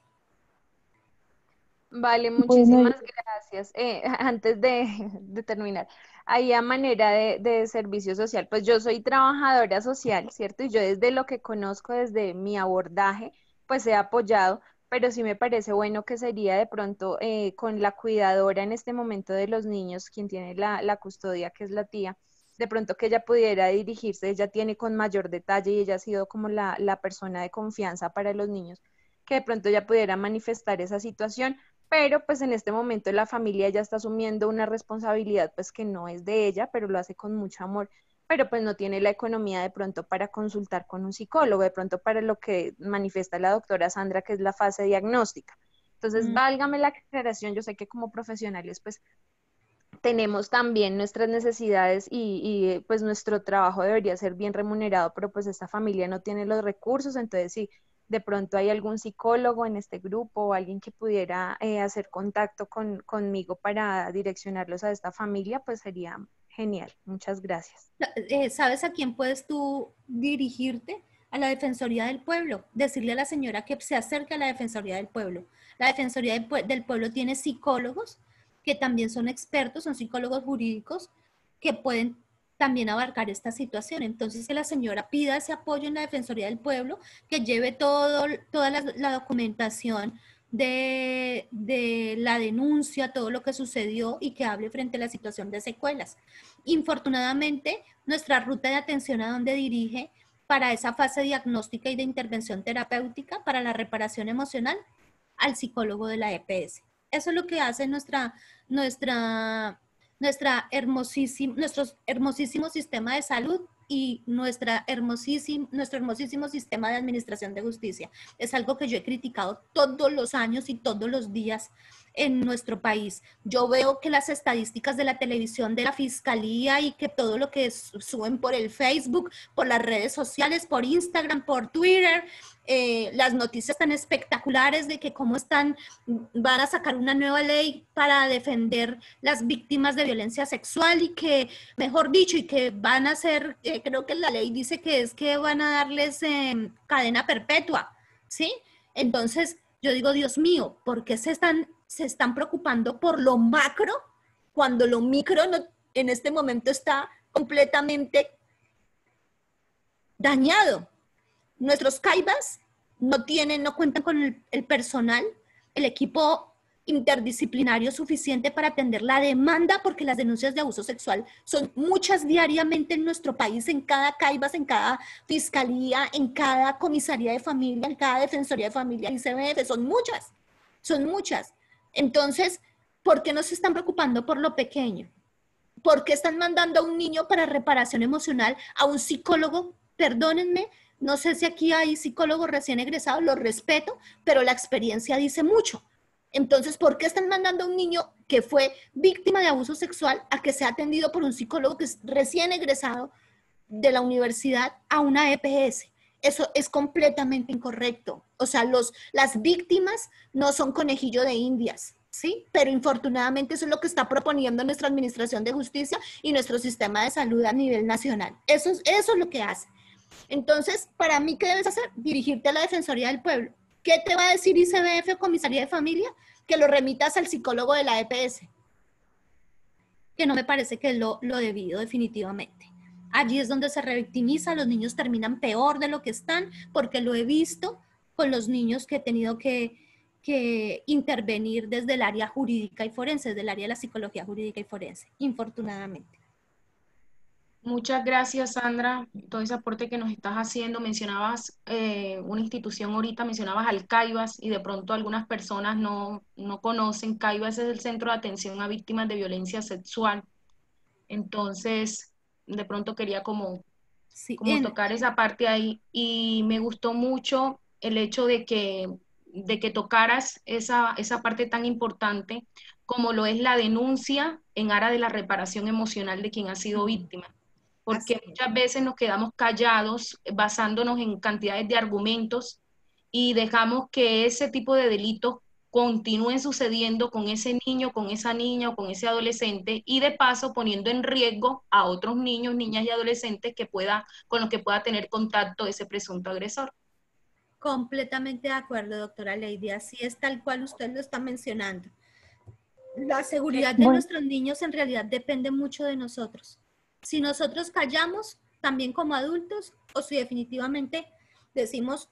Vale, muchísimas gracias. Antes de terminar, ahí a manera de servicio social, pues yo soy trabajadora social, ¿cierto? Y yo desde lo que conozco, desde mi abordaje, pues he apoyado, pero sí me parece bueno que sería de pronto con la cuidadora en este momento de los niños, quien tiene la custodia, que es la tía, de pronto que ella pudiera dirigirse, ella tiene con mayor detalle y ella ha sido como la persona de confianza para los niños, que de pronto ella pudiera manifestar esa situación, pero pues en este momento la familia ya está asumiendo una responsabilidad pues que no es de ella, pero lo hace con mucho amor, pero pues no tiene la economía de pronto para consultar con un psicólogo, de pronto para lo que manifiesta la doctora Sandra, que es la fase diagnóstica. Entonces, válgame la aclaración, yo sé que como profesionales pues tenemos también nuestras necesidades y pues nuestro trabajo debería ser bien remunerado, pero pues esta familia no tiene los recursos, entonces sí, de pronto hay algún psicólogo en este grupo o alguien que pudiera hacer contacto conmigo para direccionarlos a esta familia, pues sería genial. Muchas gracias. ¿Sabes a quién puedes tú dirigirte? A la Defensoría del Pueblo. Decirle a la señora que se acerque a la Defensoría del Pueblo. La Defensoría del Pueblo tiene psicólogos que también son expertos, son psicólogos jurídicos que pueden también abarcar esta situación. Entonces, que la señora pida ese apoyo en la Defensoría del Pueblo, que lleve toda la documentación de la denuncia, todo lo que sucedió y que hable frente a la situación de secuelas. Infortunadamente, nuestra ruta de atención a donde dirige para esa fase diagnóstica y de intervención terapéutica para la reparación emocional al psicólogo de la EPS. Eso es lo que hace nuestro hermosísimo sistema de salud y nuestro hermosísimo sistema de administración de justicia. Es algo que yo he criticado todos los años y todos los días en nuestro país. Yo veo que las estadísticas de la televisión, de la fiscalía y que todo lo que suben por el Facebook, por las redes sociales, por Instagram, por Twitter, las noticias tan espectaculares de que van a sacar una nueva ley para defender las víctimas de violencia sexual y que, mejor dicho, y que van a hacer, creo que la ley dice que van a darles cadena perpetua, ¿sí? Entonces, yo digo, Dios mío, ¿por qué se están se están preocupando por lo macro cuando lo micro no, en este momento está completamente dañado. Nuestros CAIBAS no cuentan con el personal, el equipo interdisciplinario suficiente para atender la demanda, porque las denuncias de abuso sexual son muchas diariamente en nuestro país, en cada CAIBAS, en cada fiscalía, en cada comisaría de familia, en cada defensoría de familia, ICBF, son muchas. Entonces, ¿por qué no se están preocupando por lo pequeño? ¿Por qué están mandando a un niño para reparación emocional a un psicólogo? Perdónenme, no sé si aquí hay psicólogos recién egresados, lo respeto, pero la experiencia dice mucho. Entonces, ¿por qué están mandando a un niño que fue víctima de abuso sexual a que sea atendido por un psicólogo que es recién egresado de la universidad a una EPS? Eso es completamente incorrecto. O sea, las víctimas no son conejillo de indias, ¿sí? Pero infortunadamente eso es lo que está proponiendo nuestra Administración de Justicia y nuestro sistema de salud a nivel nacional. Eso es lo que hace. Entonces, para mí, ¿qué debes hacer? Dirigirte a la Defensoría del Pueblo. ¿Qué te va a decir ICBF o Comisaría de Familia? Que lo remitas al psicólogo de la EPS. Que no me parece que es lo debido, definitivamente. Allí es donde se revictimiza, los niños terminan peor de lo que están, porque lo he visto con los niños que he tenido que intervenir desde el área jurídica y forense, desde el área de la psicología jurídica y forense, infortunadamente. Muchas gracias, Sandra, todo ese aporte que nos estás haciendo. Mencionabas una institución ahorita, mencionabas al CAIBAS, y de pronto algunas personas no conocen. CAIBAS es el Centro de Atención a Víctimas de Violencia Sexual. Entonces, de pronto quería como tocar esa parte ahí, y me gustó mucho el hecho de que tocaras esa parte tan importante como lo es la denuncia en aras de la reparación emocional de quien ha sido víctima. Porque muchas veces nos quedamos callados basándonos en cantidades de argumentos y dejamos que ese tipo de delitos continúen sucediendo con ese niño, con esa niña o con ese adolescente, y de paso poniendo en riesgo a otros niños, niñas y adolescentes con los que pueda tener contacto ese presunto agresor. Completamente de acuerdo, doctora Lady, así es tal cual usted lo está mencionando. La seguridad de nuestros niños en realidad depende mucho de nosotros. Si nosotros callamos, también como adultos, o si definitivamente decimos,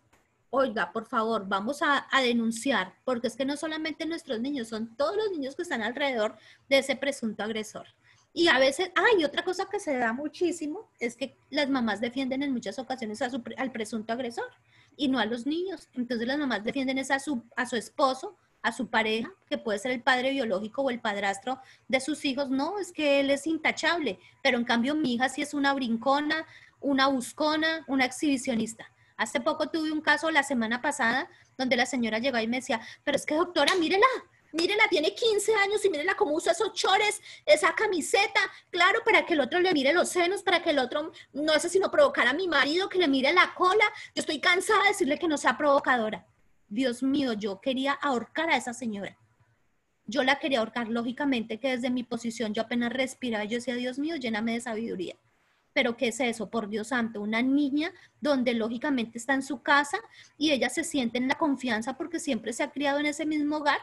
oiga, por favor, vamos a denunciar, porque es que no solamente nuestros niños, son todos los niños que están alrededor de ese presunto agresor. Y a veces, y otra cosa que se da muchísimo, es que las mamás defienden en muchas ocasiones al presunto agresor y no a los niños. Entonces las mamás defienden a su esposo, a su pareja, que puede ser el padre biológico o el padrastro de sus hijos. No, es que él es intachable, pero en cambio mi hija sí es una brincona, una buscona, una exhibicionista. Hace poco tuve un caso la semana pasada donde la señora llegó y me decía, pero es que doctora, mírela, tiene 15 años y mírela cómo usa esos chores, esa camiseta, claro, para que el otro le mire los senos, para que el otro no hace sino provocar a mi marido, que le mire la cola. Yo estoy cansada de decirle que no sea provocadora. Dios mío, yo quería ahorcar a esa señora. Yo la quería ahorcar, lógicamente que desde mi posición yo apenas respiraba, yo decía, Dios mío, lléname de sabiduría. Pero ¿qué es eso? Por Dios santo, una niña donde lógicamente está en su casa y ella se siente en la confianza porque siempre se ha criado en ese mismo hogar,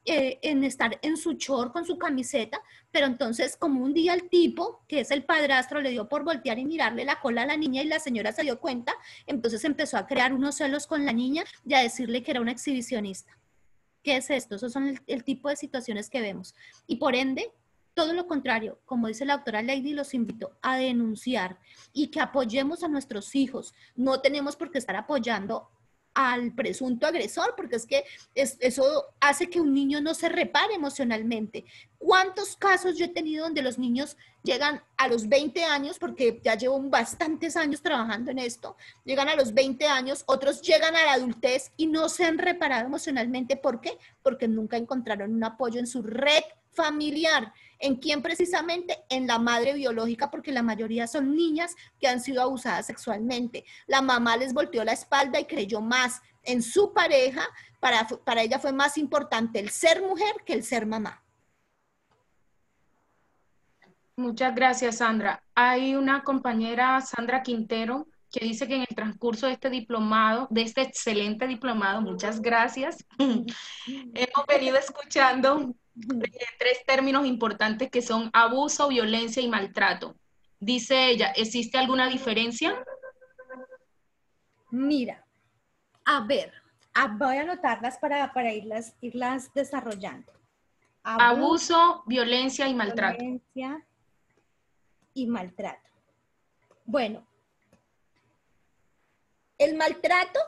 en estar en su short con su camiseta, pero entonces como un día el tipo, que es el padrastro, le dio por voltear y mirarle la cola a la niña y la señora se dio cuenta, entonces empezó a crear unos celos con la niña y a decirle que era una exhibicionista. ¿Qué es esto? Esos son el tipo de situaciones que vemos. Y por ende, todo lo contrario, como dice la doctora Lady, los invito a denunciar y que apoyemos a nuestros hijos. No tenemos por qué estar apoyando al presunto agresor, porque es que eso hace que un niño no se repare emocionalmente. ¿Cuántos casos yo he tenido donde los niños llegan a los 20 años, porque ya llevo bastantes años trabajando en esto, llegan a los 20 años, otros llegan a la adultez y no se han reparado emocionalmente? ¿Por qué? Porque nunca encontraron un apoyo en su red familiar. ¿En quién precisamente? En la madre biológica, porque la mayoría son niñas que han sido abusadas sexualmente. La mamá les volteó la espalda y creyó más en su pareja. Para ella fue más importante el ser mujer que el ser mamá. Muchas gracias, Sandra. Hay una compañera, Sandra Quintero, que dice que en el transcurso de este diplomado, de este excelente diplomado, muchas gracias, hemos venido escuchando 3 términos importantes que son abuso, violencia y maltrato. Dice ella, ¿existe alguna diferencia? Mira, a ver, voy a anotarlas para irlas desarrollando. Abuso, violencia y maltrato. Violencia y maltrato. Bueno, el maltrato,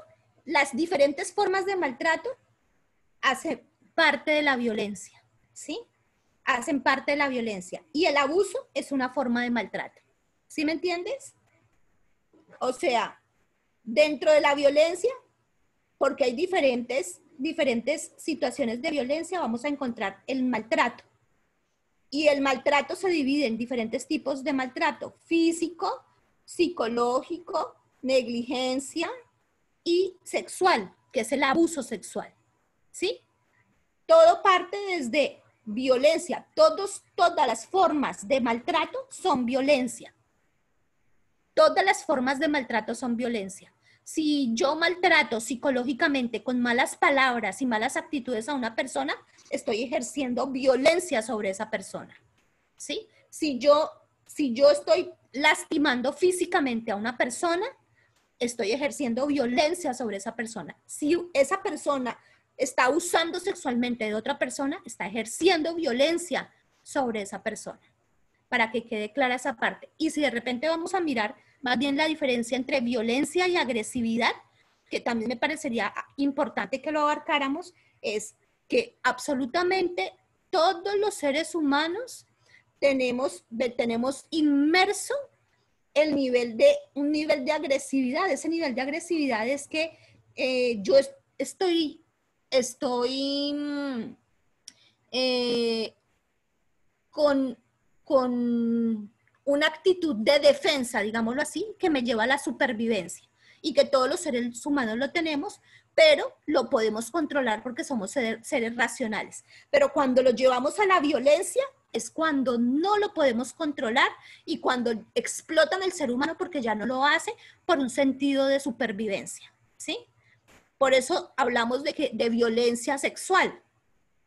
las diferentes formas de maltrato hacen parte de la violencia, ¿sí? Hacen parte de la violencia. Y el abuso es una forma de maltrato. ¿Sí me entiendes? O sea, dentro de la violencia, porque hay diferentes situaciones de violencia, vamos a encontrar el maltrato. Y el maltrato se divide en diferentes tipos de maltrato: físico, psicológico, negligencia y sexual, que es el abuso sexual, ¿sí? Todo parte desde violencia. Todas las formas de maltrato son violencia. Todas las formas de maltrato son violencia. Si yo maltrato psicológicamente con malas palabras y malas actitudes a una persona, estoy ejerciendo violencia sobre esa persona, ¿sí? Si yo estoy lastimando físicamente a una persona, estoy ejerciendo violencia sobre esa persona. Si esa persona está usando sexualmente de otra persona, está ejerciendo violencia sobre esa persona, para que quede clara esa parte. Y si de repente vamos a mirar más bien la diferencia entre violencia y agresividad, que también me parecería importante que lo abarcáramos, es que absolutamente todos los seres humanos tenemos inmerso un nivel de agresividad. Ese nivel de agresividad es que yo estoy con una actitud de defensa, digámoslo así, que me lleva a la supervivencia, y que todos los seres humanos lo tenemos, pero lo podemos controlar porque somos seres racionales. Pero cuando lo llevamos a la violencia es cuando no lo podemos controlar y cuando explotan el ser humano porque ya no lo hace por un sentido de supervivencia, ¿sí? Por eso hablamos de violencia sexual,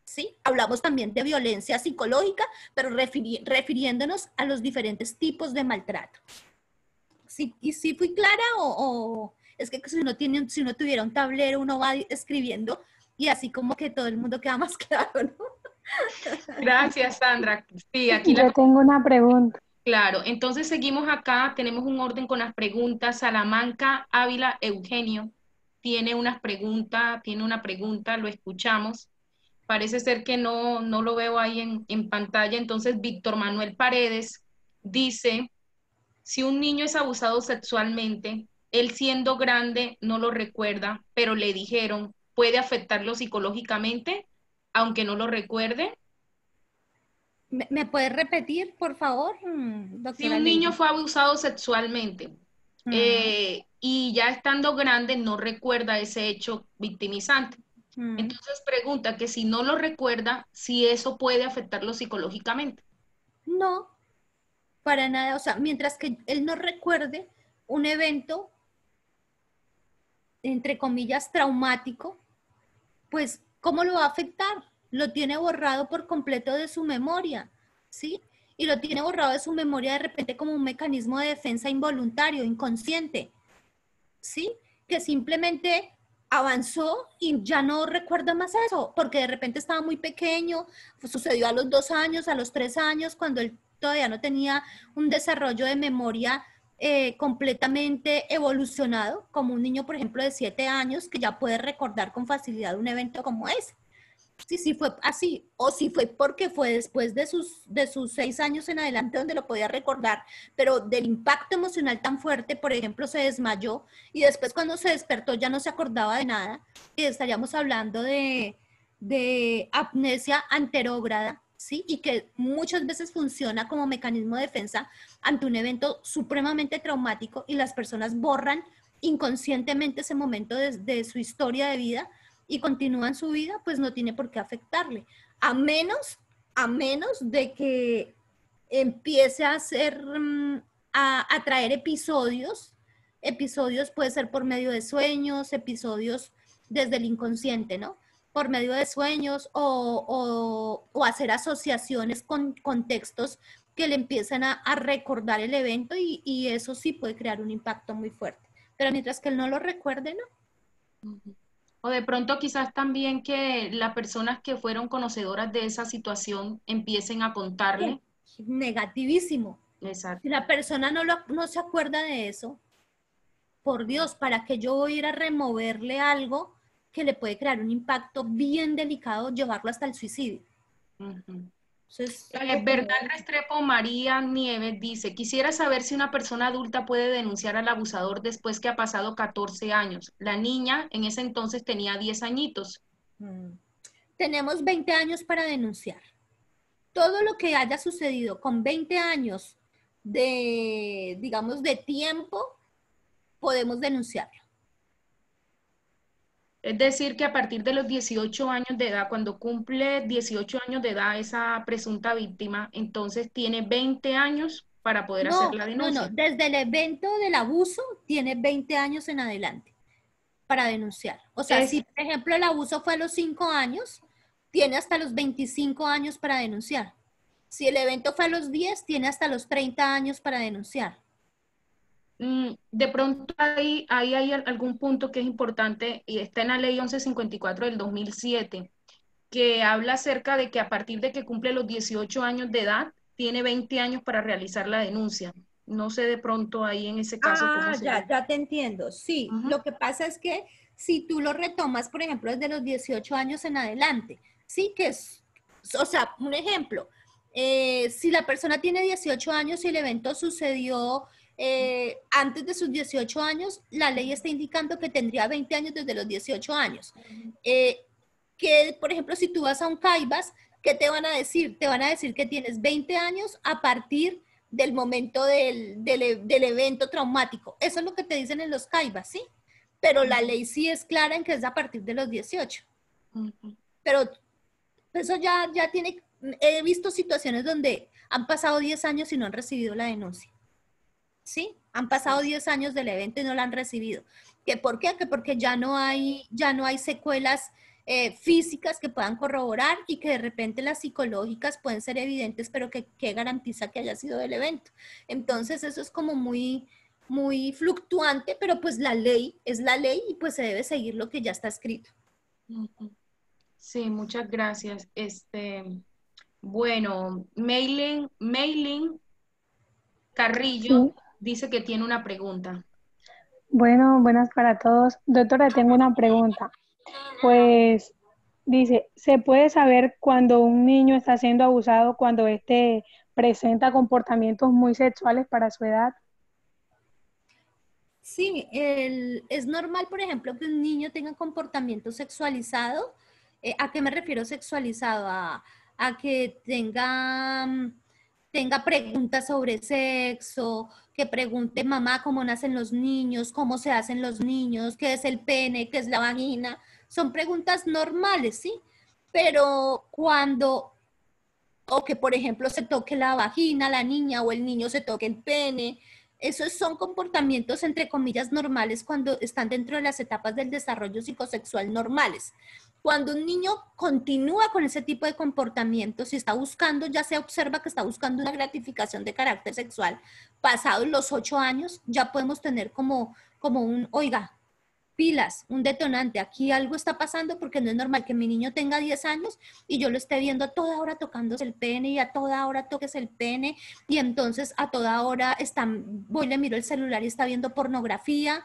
¿sí? Hablamos también de violencia psicológica, pero refiriéndonos a los diferentes tipos de maltrato. ¿Sí? ¿Y si fui clara o es que si uno tuviera un tablero, uno va escribiendo y así como que todo el mundo queda más claro, ¿no? Gracias, Sandra. Sí, aquí Yo tengo una pregunta. Claro, entonces seguimos acá, tenemos un orden con las preguntas. Salamanca Ávila Eugenio tiene una pregunta, lo escuchamos. Parece ser que no lo veo ahí en pantalla. Entonces, Víctor Manuel Paredes dice, si un niño es abusado sexualmente, él siendo grande no lo recuerda, pero le dijeron, ¿puede afectarlo psicológicamente, aunque no lo recuerde? ¿Me puedes repetir, por favor, doctora? Si un niño fue abusado sexualmente y ya estando grande no recuerda ese hecho victimizante, entonces pregunta que si no lo recuerda, si eso puede afectarlo psicológicamente. No, para nada. O sea, mientras que él no recuerde un evento, entre comillas, traumático, pues, ¿cómo lo va a afectar? Lo tiene borrado por completo de su memoria, ¿sí? Y lo tiene borrado de su memoria de repente como un mecanismo de defensa involuntario, inconsciente, ¿sí? Que simplemente avanzó y ya no recuerda más eso, porque de repente estaba muy pequeño, sucedió a los 2 años, a los 3 años, cuando él todavía no tenía un desarrollo de memoria completamente evolucionado, como un niño, por ejemplo, de 7 años, que ya puede recordar con facilidad un evento como ese. Si fue así, o si fue porque fue después de sus 6 años en adelante donde lo podía recordar, pero del impacto emocional tan fuerte, por ejemplo, se desmayó y después cuando se despertó ya no se acordaba de nada, y estaríamos hablando de amnesia anterógrada, ¿sí? Y que muchas veces funciona como mecanismo de defensa ante un evento supremamente traumático y las personas borran inconscientemente ese momento de su historia de vida y continúan su vida, pues no tiene por qué afectarle, a menos de que empiece a hacer, a traer episodios episodios puede ser por medio de sueños, episodios desde el inconsciente, ¿no? Por medio de sueños o hacer asociaciones con contextos que le empiezan a recordar el evento y eso sí puede crear un impacto muy fuerte. Pero mientras que él no lo recuerde, ¿no? O de pronto quizás también que las personas que fueron conocedoras de esa situación empiecen a contarle. Negativísimo. Exacto. Si la persona no se acuerda de eso, por Dios, ¿para qué yo voy a ir a removerle algo que le puede crear un impacto bien delicado, llevarlo hasta el suicidio? Entonces, Bernal Restrepo María Nieves dice, quisiera saber si una persona adulta puede denunciar al abusador después que ha pasado 14 años. La niña en ese entonces tenía 10 añitos. Tenemos 20 años para denunciar. Todo lo que haya sucedido con 20 años de, digamos, de tiempo, podemos denunciarlo. Es decir, que a partir de los 18 años de edad, cuando cumple 18 años de edad esa presunta víctima, entonces tiene 20 años para poder hacer la denuncia. No, desde el evento del abuso tiene 20 años en adelante para denunciar. O sea, si por ejemplo el abuso fue a los 5 años, tiene hasta los 25 años para denunciar. Si el evento fue a los 10, tiene hasta los 30 años para denunciar. De pronto ahí hay algún punto que es importante y está en la ley 1154 del 2007, que habla acerca de que a partir de que cumple los 18 años de edad, tiene 20 años para realizar la denuncia. No sé de pronto ahí en ese caso cómo se ya te entiendo. Sí, lo que pasa es que si tú lo retomas, por ejemplo, desde los 18 años en adelante, sí que es, o sea, un ejemplo, si la persona tiene 18 años y el evento sucedió antes de sus 18 años, la ley está indicando que tendría 20 años desde los 18 años. Que, por ejemplo, si tú vas a un CAIBAS, ¿qué te van a decir? Te van a decir que tienes 20 años a partir del momento del evento traumático. Eso es lo que te dicen en los CAIBAS, ¿sí? Pero la ley sí es clara en que es a partir de los 18. Pero eso ya tiene, he visto situaciones donde han pasado 10 años y no han recibido la denuncia. ¿Sí? Han pasado 10 años del evento y no la han recibido. ¿Qué por qué? Que porque ya no hay secuelas físicas que puedan corroborar y que de repente las psicológicas pueden ser evidentes, pero que garantiza que haya sido del evento. Entonces eso es como muy, muy fluctuante, pero pues la ley es la ley y pues se debe seguir lo que ya está escrito. Sí, muchas gracias. Bueno, Maylin Carrillo dice que tiene una pregunta. Bueno, buenas para todos. Doctora, tengo una pregunta. Pues dice, ¿se puede saber cuando un niño está siendo abusado cuando éste presenta comportamientos muy sexuales para su edad? Sí, es normal, por ejemplo, que un niño tenga comportamiento sexualizado. ¿A qué me refiero sexualizado? A que tenga preguntas sobre sexo, que pregunte mamá cómo nacen los niños, cómo se hacen los niños, qué es el pene, qué es la vagina. Son preguntas normales, ¿sí? Pero o que por ejemplo se toque la vagina, la niña o el niño se toque el pene, esos son comportamientos entre comillas normales cuando están dentro de las etapas del desarrollo psicosexual normales. Cuando un niño continúa con ese tipo de comportamientos y está buscando, ya se observa que está buscando una gratificación de carácter sexual, pasados los 8 años, ya podemos tener como un, oiga, pilas, un detonante, aquí algo está pasando porque no es normal que mi niño tenga 10 años y yo lo esté viendo a toda hora tocándose el pene y a toda hora toques el pene y entonces a toda hora voy, le miro el celular y está viendo pornografía,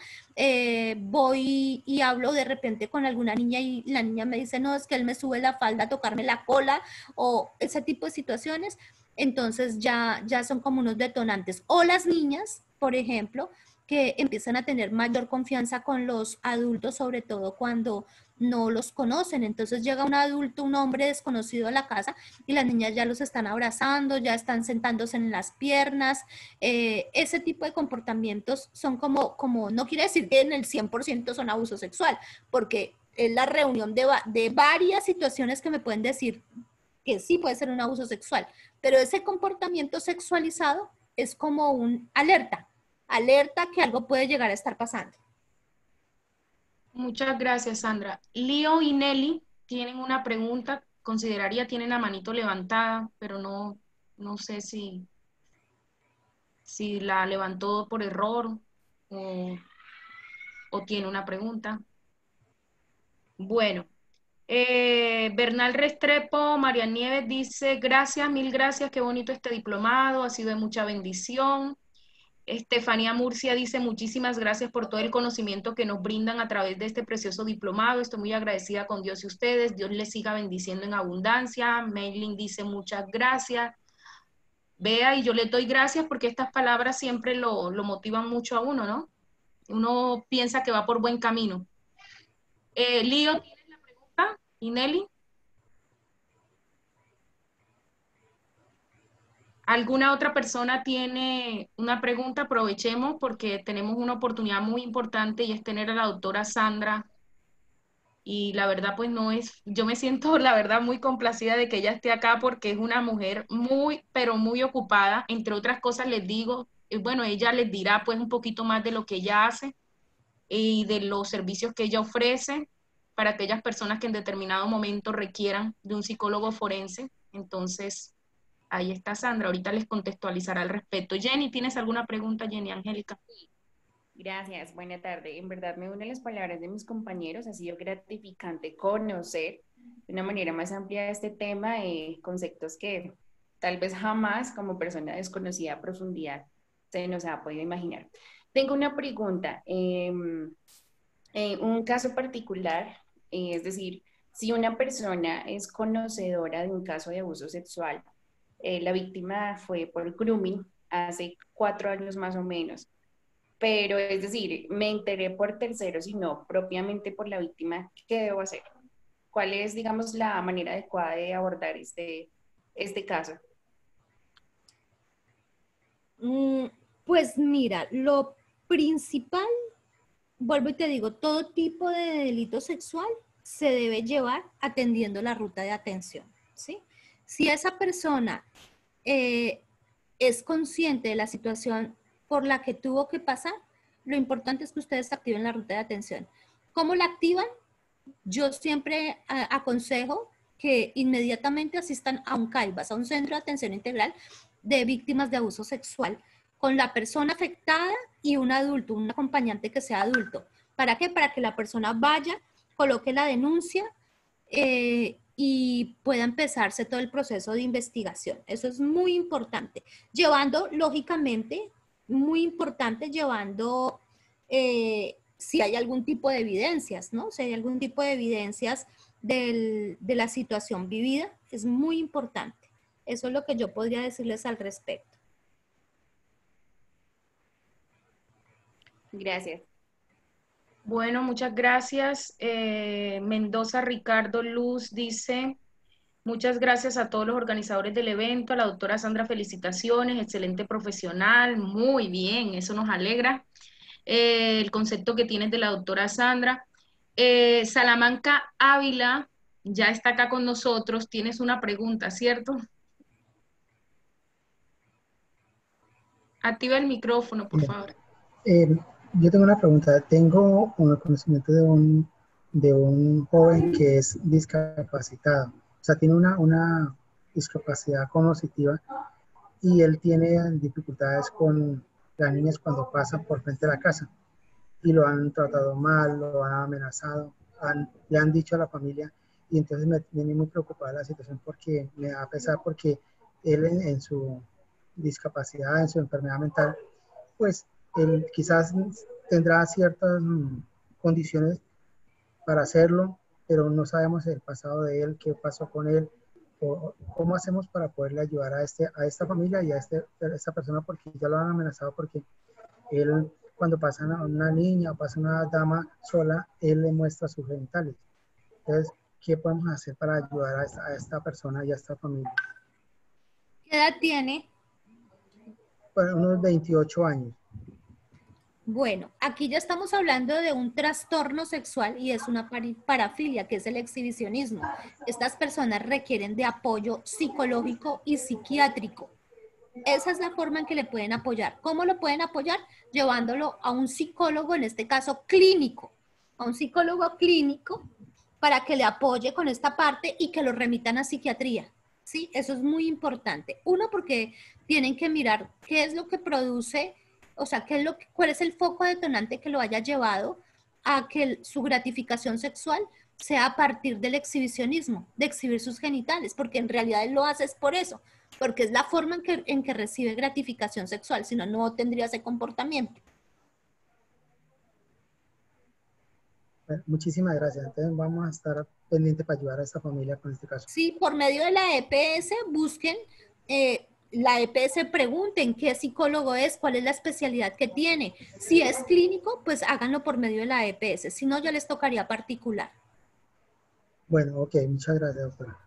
voy y hablo de repente con alguna niña y la niña me dice, no, es que él me sube la falda a tocarme la cola o ese tipo de situaciones, entonces ya son como unos detonantes. O las niñas, por ejemplo, que empiezan a tener mayor confianza con los adultos, sobre todo cuando no los conocen. Entonces llega un adulto, un hombre desconocido a la casa y las niñas ya los están abrazando, ya están sentándose en las piernas. Ese tipo de comportamientos son como, no quiere decir que en el 100% son abuso sexual, porque es la reunión de varias situaciones que me pueden decir que sí puede ser un abuso sexual, pero ese comportamiento sexualizado es como un alerta. alerta que algo puede llegar a estar pasando. Muchas gracias, Sandra. Leo y Nelly tienen una pregunta. Consideraría, tienen la manito levantada, pero no sé si la levantó por error o tiene una pregunta. Bueno, Bernal Restrepo, María Nieves dice, gracias, mil gracias, qué bonito este diplomado, ha sido de mucha bendición. Estefanía Murcia dice, muchísimas gracias por todo el conocimiento que nos brindan a través de este precioso diplomado. Estoy muy agradecida con Dios y ustedes. Dios les siga bendiciendo en abundancia. Maylin dice, muchas gracias. Vea, y yo le doy gracias porque estas palabras siempre lo motivan mucho a uno, ¿no? Uno piensa que va por buen camino. Lío, ¿tienes la pregunta? ¿Y Nelly? ¿Alguna otra persona tiene una pregunta? Aprovechemos porque tenemos una oportunidad muy importante y es tener a la doctora Sandra. Y la verdad, pues yo me siento la verdad muy complacida de que ella esté acá porque es una mujer muy, pero muy ocupada. Entre otras cosas les digo, bueno, ella les dirá pues un poquito más de lo que ella hace y de los servicios que ella ofrece para aquellas personas que en determinado momento requieran de un psicólogo forense. Entonces, ahí está Sandra, ahorita les contextualizará al respecto. Jenny, ¿tienes alguna pregunta, Jenny Angélica? Gracias, buena tarde. En verdad me unen las palabras de mis compañeros, ha sido gratificante conocer de una manera más amplia este tema, conceptos que tal vez jamás como persona desconocida a profundidad se nos ha podido imaginar. Tengo una pregunta, un caso particular, es decir, si una persona es conocedora de un caso de abuso sexual, la víctima fue por grooming hace 4 años más o menos, pero es decir, me enteré por terceros y no propiamente por la víctima, ¿qué debo hacer? ¿Cuál es, digamos, la manera adecuada de abordar este caso? Pues mira, lo principal, vuelvo y te digo, todo tipo de delito sexual se debe llevar atendiendo la ruta de atención, ¿sí? Si esa persona es consciente de la situación por la que tuvo que pasar, lo importante es que ustedes activen la ruta de atención. ¿Cómo la activan? Yo siempre aconsejo que inmediatamente asistan a un CAIVAS, a un centro de atención integral de víctimas de abuso sexual, con la persona afectada y un adulto, un acompañante que sea adulto. ¿Para qué? Para que la persona vaya, coloque la denuncia y pueda empezarse todo el proceso de investigación. Eso es muy importante. Llevando, lógicamente, muy importante, llevando si hay algún tipo de evidencias, ¿no? Si hay algún tipo de evidencias de la situación vivida, es muy importante. Eso es lo que yo podría decirles al respecto. Gracias. Bueno, muchas gracias. Mendoza Ricardo Luz dice, muchas gracias a todos los organizadores del evento, a la doctora Sandra, felicitaciones, excelente profesional, muy bien, eso nos alegra. El concepto que tienes de la doctora Sandra. Salamanca Ávila ya está acá con nosotros, tienes una pregunta, ¿cierto? Activa el micrófono, por favor. Yo tengo una pregunta. Tengo un conocimiento de un joven que es discapacitado. O sea, tiene una discapacidad cognitiva y él tiene dificultades con las niñas cuando pasan por frente de la casa. Y lo han tratado mal, lo han amenazado, le han dicho a la familia. Y entonces me tiene muy preocupada la situación porque me da pesar porque él en su discapacidad, en su enfermedad mental, pues él quizás tendrá ciertas condiciones para hacerlo, pero no sabemos el pasado de él, qué pasó con él, o cómo hacemos para poderle ayudar a esta familia y a esta persona, porque ya lo han amenazado, porque él cuando pasa una niña o pasa una dama sola, él le muestra sus genitales. Entonces, ¿qué podemos hacer para ayudar a esta persona y a esta familia? ¿Qué edad tiene? Bueno, unos 28 años. Bueno, aquí ya estamos hablando de un trastorno sexual y es una parafilia, que es el exhibicionismo. Estas personas requieren de apoyo psicológico y psiquiátrico. Esa es la forma en que le pueden apoyar. ¿Cómo lo pueden apoyar? Llevándolo a un psicólogo, en este caso clínico, a un psicólogo clínico para que le apoye con esta parte y que lo remitan a psiquiatría. ¿Sí? Eso es muy importante. Uno, porque tienen que mirar qué es lo que produce, o sea, cuál es el foco detonante que lo haya llevado a que su gratificación sexual sea a partir del exhibicionismo, de exhibir sus genitales, porque en realidad él lo hace es por eso, porque es la forma en que recibe gratificación sexual, si no, no tendría ese comportamiento. Bueno, muchísimas gracias. Entonces vamos a estar pendientes para ayudar a esta familia con este caso. Sí, por medio de la EPS busquen, la EPS pregunten qué psicólogo es, cuál es la especialidad que tiene. Si es clínico, pues háganlo por medio de la EPS, si no, ya les tocaría particular. Bueno, ok, muchas gracias, doctora.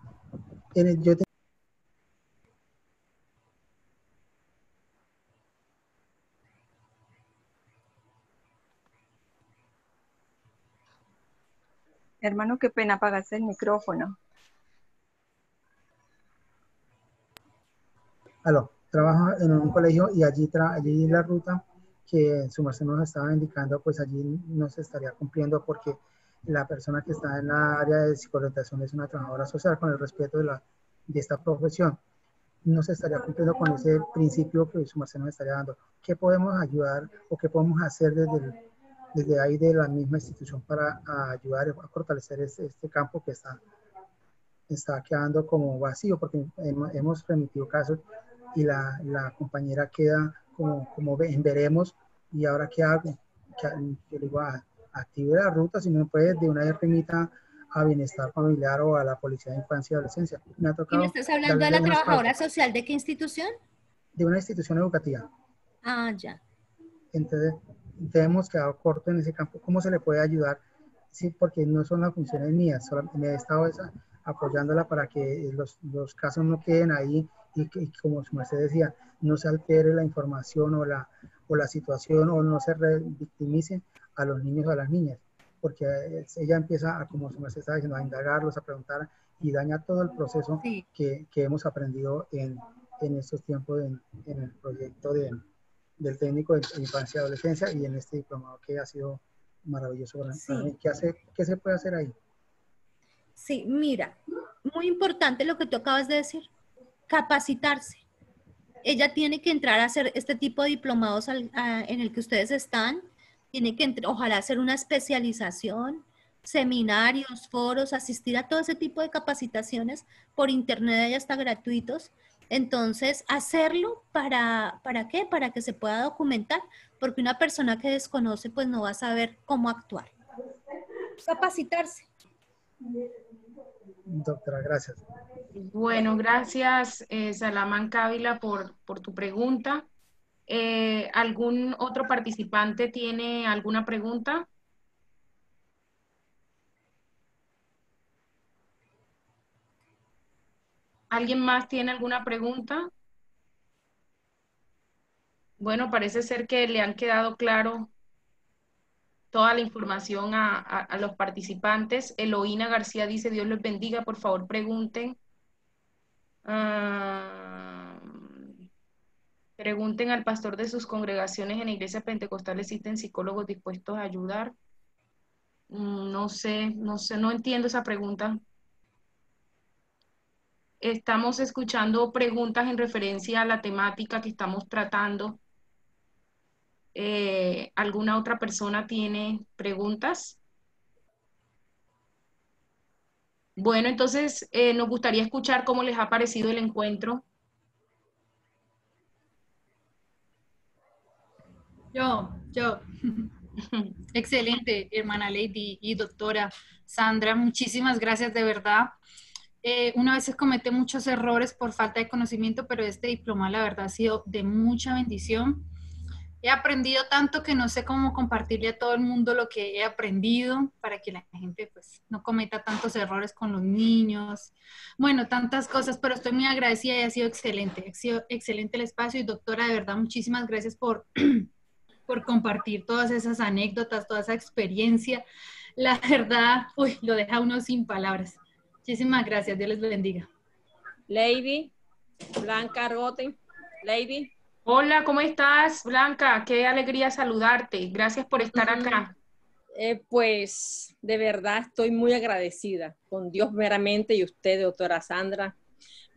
Hermano, qué pena, apagaste el micrófono. Aló, trabajo en un colegio y allí la ruta que su merced nos estaba indicando, pues allí no se estaría cumpliendo porque la persona que está en la área de psicoorientación es una trabajadora social con el respeto de esta profesión. No se estaría cumpliendo con ese principio que su merced nos estaría dando. ¿Qué podemos ayudar o qué podemos hacer desde ahí de la misma institución para ayudar a fortalecer este campo que está quedando como vacío? Porque hemos remitido casos y la compañera queda como en veremos, y ahora qué hago. Yo le digo, active la ruta, si no puede, de una vez remita a Bienestar Familiar o a la Policía de Infancia y Adolescencia. Me ha ¿Y tocado me estás hablando de darle la unas trabajadora pautas. social de qué institución? De una institución educativa. Ah, ya. Entonces, hemos quedado corto en ese campo. ¿Cómo se le puede ayudar? Sí, porque no son las funciones mías, solamente me he estado apoyándola para que los casos no queden ahí y como su merced decía, no se altere la información o la situación, o no se revictimice a los niños o a las niñas, porque ella empieza, como su merced está diciendo, a indagarlos, a preguntar, y daña todo el proceso Sí. que hemos aprendido en estos tiempos en el proyecto del técnico de infancia y adolescencia y en este diplomado que ha sido maravilloso para mí. ¿Qué se puede hacer ahí? Sí, mira, muy importante lo que tú acabas de decir, capacitarse. Ella tiene que entrar a hacer este tipo de diplomados en el que ustedes están, tiene que ojalá hacer una especialización, seminarios, foros, asistir a todo ese tipo de capacitaciones por internet, ya está gratuitos. Entonces, hacerlo ¿para qué? Para que se pueda documentar, porque una persona que desconoce pues no va a saber cómo actuar. Capacitarse. Doctora, gracias. Bueno, gracias, Salamán Cávila, por tu pregunta. ¿Algún otro participante tiene alguna pregunta? ¿Alguien más tiene alguna pregunta? Bueno, parece ser que le han quedado claro toda la información a los participantes. Eloína García dice, Dios los bendiga, por favor pregunten. Pregunten al pastor de sus congregaciones en la iglesia pentecostal, ¿existen psicólogos dispuestos a ayudar? No sé, no entiendo esa pregunta. Estamos escuchando preguntas en referencia a la temática que estamos tratando. ¿Alguna otra persona tiene preguntas? Bueno, entonces nos gustaría escuchar cómo les ha parecido el encuentro. Yo. Excelente, hermana Lady y doctora Sandra, muchísimas gracias de verdad. Uno a veces comete muchos errores por falta de conocimiento, pero este diploma la verdad ha sido de mucha bendición. He aprendido tanto que no sé cómo compartirle a todo el mundo lo que he aprendido para que la gente pues no cometa tantos errores con los niños. Bueno, tantas cosas, pero estoy muy agradecida y ha sido excelente el espacio. Y doctora, de verdad, muchísimas gracias por compartir todas esas anécdotas, toda esa experiencia. La verdad, lo deja uno sin palabras. Muchísimas gracias, Dios les bendiga. Lady Blanca Argote. Lady. Hola, ¿cómo estás, Blanca? Qué alegría saludarte. Gracias por estar acá. Pues de verdad estoy muy agradecida con Dios meramente y usted, doctora Sandra,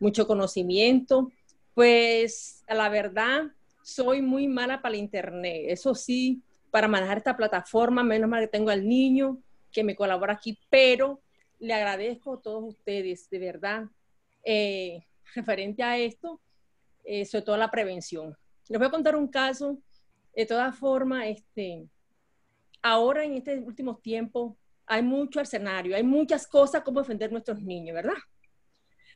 mucho conocimiento. Pues a la verdad soy muy mala para el internet, eso sí, para manejar esta plataforma, menos mal que tengo al niño que me colabora aquí, pero le agradezco a todos ustedes, de verdad, referente a esto, sobre todo la prevención. Les voy a contar un caso, de todas formas, ahora en estos últimos tiempos hay mucho escenario, hay muchas cosas como defender a nuestros niños, ¿verdad?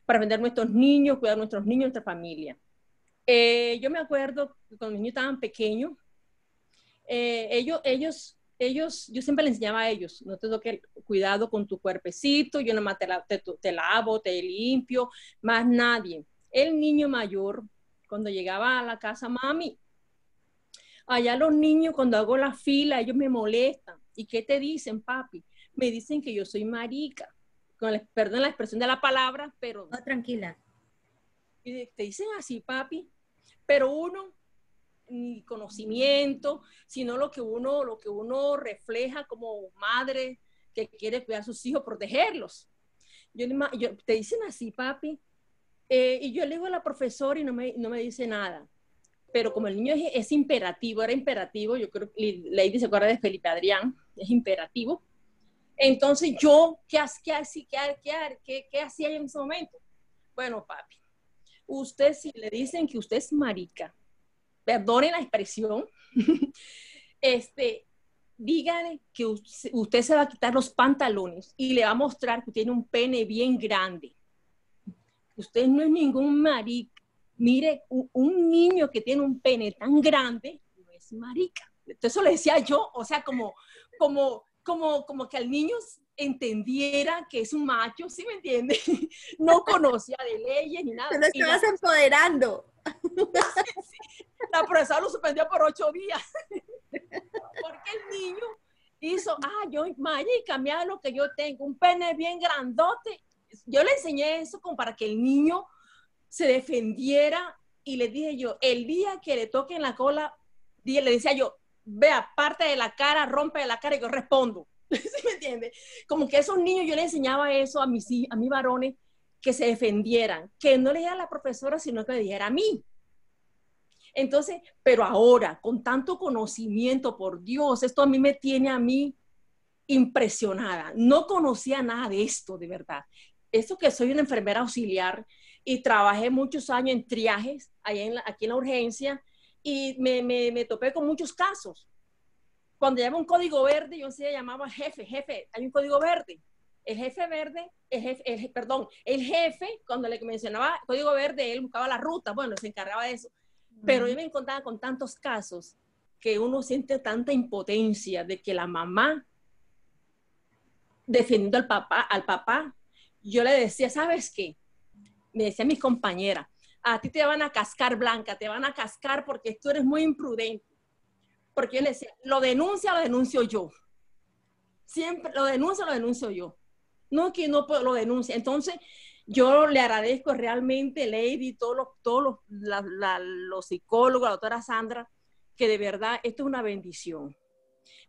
Para defender a nuestros niños, cuidar a nuestros niños, nuestra familia. Yo me acuerdo que cuando mis niños estaban pequeños, yo siempre les enseñaba a ellos, no te toques, cuidado con tu cuerpecito, yo nomás te lavo, te limpio, más nadie. El niño mayor, cuando llegaba a la casa, mami, allá los niños cuando hago la fila, ellos me molestan. ¿Y qué te dicen, papi? Me dicen que yo soy marica. Perdón la expresión de la palabra, pero... No, tranquila. Y te dicen así, papi, pero uno, ni conocimiento, sino lo que uno refleja como madre que quiere cuidar a sus hijos, protegerlos. Te dicen así, papi, y yo le digo a la profesora y no me dice nada. Pero como el niño es imperativo, era imperativo, yo creo que Lady se acuerda de Felipe Adrián, es imperativo. Entonces yo, ¿qué hacía yo en ese momento? Bueno, papi, usted si le dicen que usted es marica, perdone la expresión, dígale que usted se va a quitar los pantalones y le va a mostrar que tiene un pene bien grande. Usted no es ningún marica. Mire, un niño que tiene un pene tan grande no es marica. Entonces eso le decía yo, o sea, como que el niño entendiera que es un macho, ¿sí me entiende? No conocía de leyes ni nada. Te lo estabas empoderando. Sí. La profesora lo suspendió por 8 días. Porque el niño hizo, yo, marica, mira lo que yo tengo, un pene bien grandote. Yo le enseñé eso como para que el niño se defendiera y le dije yo, el día que le toquen la cola, le decía yo, vea, parte de la cara, rompe de la cara y yo respondo. ¿Sí me entiende? Como que a esos niños yo le enseñaba eso a mis varones, que se defendieran, que no le dijera a la profesora, sino que le dijera a mí. Entonces, pero ahora, con tanto conocimiento, por Dios, esto a mí me tiene a mí impresionada. No conocía nada de esto, de verdad. Esto que soy una enfermera auxiliar y trabajé muchos años en triajes aquí en la urgencia y me topé con muchos casos. Cuando llamaba un código verde, yo enseguida llamaba jefe, hay un código verde. El jefe, cuando le mencionaba código verde, él buscaba la ruta, bueno, se encargaba de eso. Pero yo me encontraba con tantos casos que uno siente tanta impotencia de que la mamá defendiendo al papá, yo le decía, ¿sabes qué? Me decía mis compañeras, a ti te van a cascar, Blanca, te van a cascar porque tú eres muy imprudente. Porque yo le decía, lo denuncio yo. Siempre lo denuncio yo. No que no lo denuncie. Entonces, yo le agradezco realmente, Lady, todos los psicólogos, la doctora Sandra, que de verdad esto es una bendición.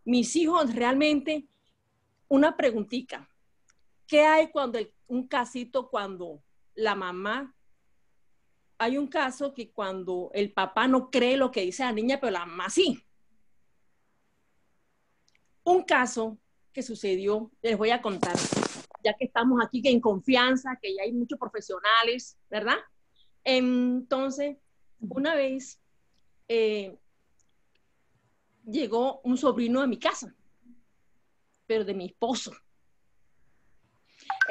Mis hijos realmente, una preguntita. ¿Qué hay un casito cuando la mamá, hay un caso que cuando el papá no cree lo que dice la niña, pero la mamá sí? Un caso que sucedió, les voy a contar, ya que estamos aquí que en confianza, que ya hay muchos profesionales, ¿verdad? Entonces, una vez llegó un sobrino a mi casa, pero de mi esposo.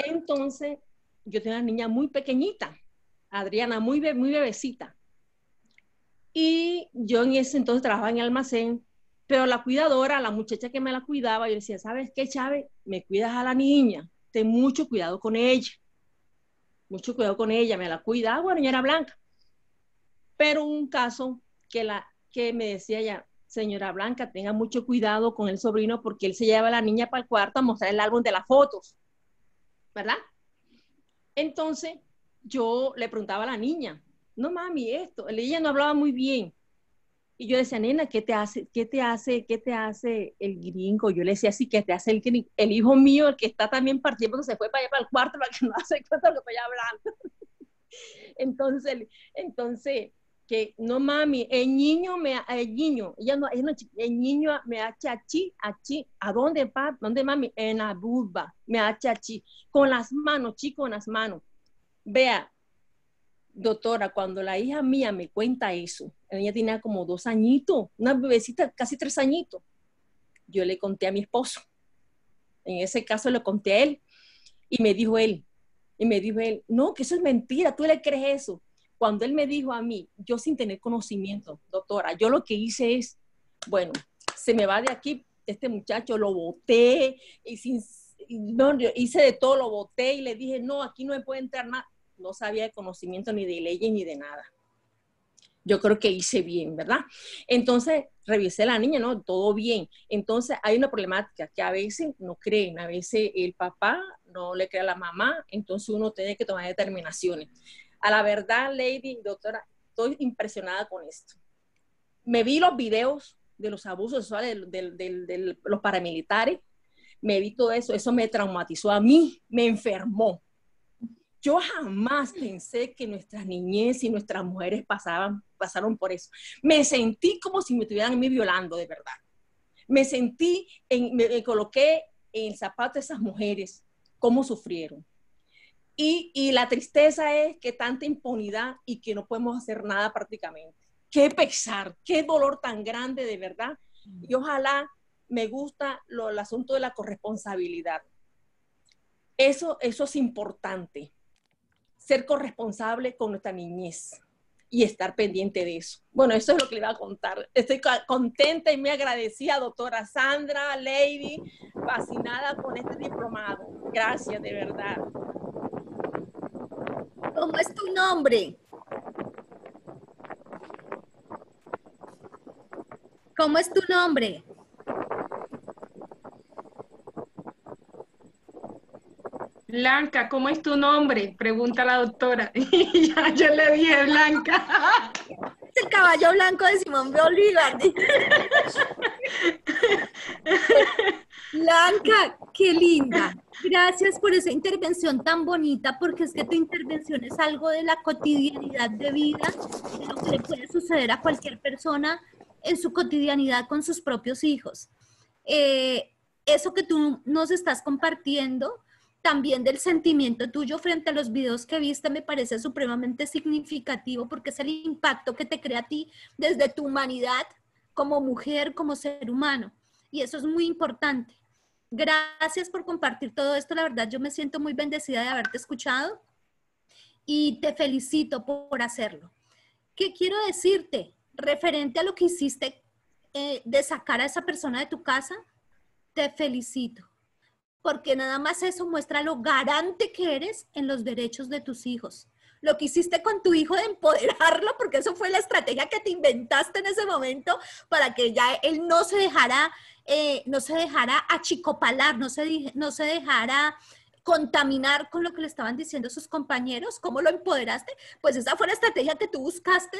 Entonces, yo tenía una niña muy pequeñita, Adriana, muy bebecita. Y yo en ese entonces trabajaba en el almacén, pero la cuidadora, la muchacha que me la cuidaba, yo decía, ¿sabes qué, Chávez? Me cuidas a la niña, ten mucho cuidado con ella. Mucho cuidado con ella, me la cuidaba, bueno, ella era Blanca. Pero un caso que me decía ya, señora Blanca, tenga mucho cuidado con el sobrino porque él se lleva a la niña para el cuarto a mostrar el álbum de las fotos, ¿verdad? Entonces, yo le preguntaba a la niña, no mami, esto. Ella no hablaba muy bien. Y yo decía, nena, ¿qué te hace el gringo? Yo le decía, sí, ¿qué te hace el gringo? El hijo mío, el que está también partiendo, se fue para allá, para el cuarto, para que no se cuenta lo que estoy hablando. Entonces, que no mami, el niño, el niño me hace achi, ¿a dónde, pa? ¿Dónde mami? En la vulva, me hace achi, con las manos, chico, con las manos. Vea, doctora, cuando la hija mía me cuenta eso, ella tenía como 2 añitos, una bebecita, casi 3 añitos, yo le conté a mi esposo, en ese caso le conté a él, y me dijo él, no, que eso es mentira, tú le crees eso. Cuando él me dijo a mí, yo sin tener conocimiento, doctora, yo lo que hice es, bueno, se me va de aquí este muchacho, lo boté, yo hice de todo, lo boté y le dije, no, aquí no me puede entrar nada. No sabía de conocimiento ni de leyes ni de nada. Yo creo que hice bien, ¿verdad? Entonces, revisé a la niña, ¿no? Todo bien. Entonces, hay una problemática que a veces no creen, a veces el papá no le cree a la mamá, entonces uno tiene que tomar determinaciones. A la verdad, lady, doctora, estoy impresionada con esto. Me vi los videos de los abusos sexuales de los paramilitares, me vi todo eso, eso me traumatizó a mí, me enfermó. Yo jamás pensé que nuestras niñez y nuestras mujeres pasaron por eso. Me sentí como si me estuvieran a mí violando, de verdad. Me coloqué en el zapato de esas mujeres, cómo sufrieron. Y la tristeza es que tanta impunidad y que no podemos hacer nada prácticamente. Qué pesar, qué dolor tan grande, de verdad. Y ojalá me gusta el asunto de la corresponsabilidad. Eso es importante. Ser corresponsable con nuestra niñez y estar pendiente de eso. Bueno, eso es lo que le iba a contar. Estoy contenta y muy agradecida, doctora Sandra, Lady, fascinada con este diplomado. Gracias, de verdad. ¿Cómo es tu nombre? ¿Cómo es tu nombre? Blanca, ¿cómo es tu nombre? Pregunta la doctora. Ya yo le dije Blanca. Es el caballo blanco de Simón Bolívar. Blanca, qué linda. Gracias por esa intervención tan bonita, porque es que tu intervención es algo de la cotidianidad de vida, de lo que le puede suceder a cualquier persona en su cotidianidad con sus propios hijos. Eso que tú nos estás compartiendo, también del sentimiento tuyo frente a los videos que viste, me parece supremamente significativo, porque es el impacto que te crea a ti desde tu humanidad como mujer, como ser humano. Y eso es muy importante. Gracias por compartir todo esto. La verdad, yo me siento muy bendecida de haberte escuchado y te felicito por hacerlo. ¿Qué quiero decirte? Referente a lo que hiciste de sacar a esa persona de tu casa, te felicito. Porque nada más eso muestra lo garante que eres en los derechos de tus hijos. Lo que hiciste con tu hijo de empoderarlo, porque eso fue la estrategia que te inventaste en ese momento para que ya él no se dejara achicopalar, no se dejara contaminar con lo que le estaban diciendo sus compañeros. ¿Cómo lo empoderaste? Pues esa fue la estrategia que tú buscaste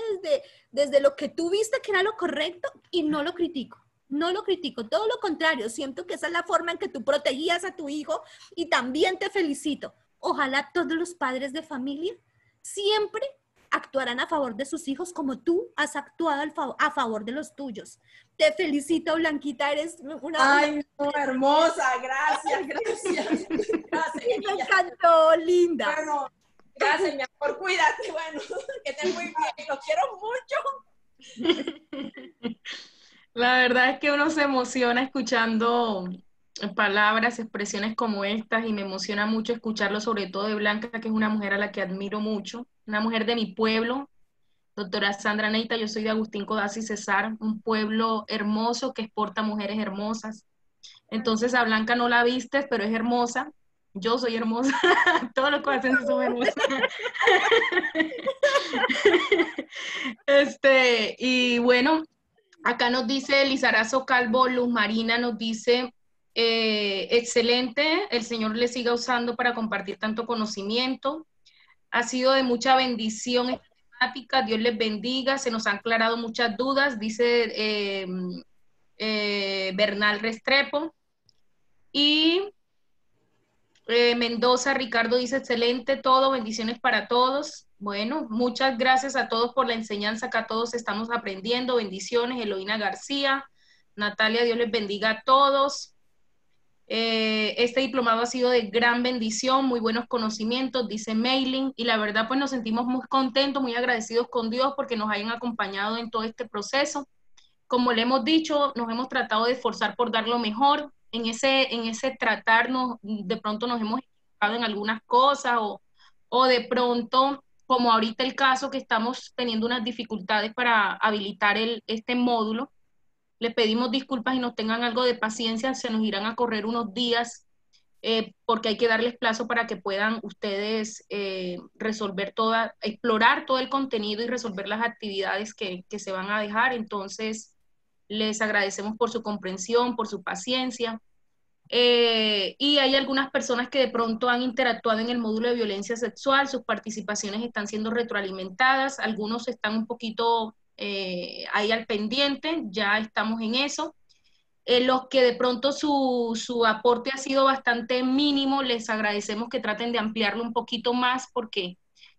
desde lo que tú viste que era lo correcto, y no lo critico. No lo critico, todo lo contrario, siento que esa es la forma en que tú protegías a tu hijo, y también te felicito. Ojalá todos los padres de familia siempre actuarán a favor de sus hijos como tú has actuado a favor de los tuyos. Te felicito, Blanquita, eres una... Ay, no, hermosa, gracias. Gracias, me encantó, linda. Bueno, gracias, mi amor, cuídate, bueno, que estés muy bien, los quiero mucho. La verdad es que uno se emociona escuchando palabras, expresiones como estas, y me emociona mucho escucharlo, sobre todo de Blanca, que es una mujer a la que admiro mucho, una mujer de mi pueblo, doctora Sandra Neita. Yo soy de Agustín Codazzi Cesar, un pueblo hermoso que exporta mujeres hermosas. Entonces a Blanca no la vistes, pero es hermosa. Yo soy hermosa, todos los codacenses son hermosos. Y bueno, acá nos dice Lizarazo Calvo, Luz Marina nos dice, excelente, el Señor le siga usando para compartir tanto conocimiento. Ha sido de mucha bendición este tema temática. Dios les bendiga, se nos han aclarado muchas dudas, dice Bernal Restrepo. Y Mendoza, Ricardo dice, excelente todo, bendiciones para todos. Bueno, muchas gracias a todos por la enseñanza que a todos estamos aprendiendo. Bendiciones, Eloína García, Natalia, Dios les bendiga a todos. Este diplomado ha sido de gran bendición, muy buenos conocimientos, dice Mailing, y la verdad pues nos sentimos muy contentos, muy agradecidos con Dios porque nos hayan acompañado en todo este proceso. Como le hemos dicho, nos hemos tratado de esforzar por dar lo mejor. En ese tratarnos, de pronto nos hemos equivocado en algunas cosas o de pronto, como ahorita el caso que estamos teniendo unas dificultades para habilitar este módulo, le pedimos disculpas y nos tengan algo de paciencia, se nos irán a correr unos días porque hay que darles plazo para que puedan ustedes explorar todo el contenido y resolver las actividades que se van a dejar. Entonces, les agradecemos por su comprensión, por su paciencia. Y hay algunas personas que de pronto han interactuado en el módulo de violencia sexual, sus participaciones están siendo retroalimentadas, algunos están un poquito ahí al pendiente, ya estamos en eso. Los que de pronto su aporte ha sido bastante mínimo, les agradecemos que traten de ampliarlo un poquito más porque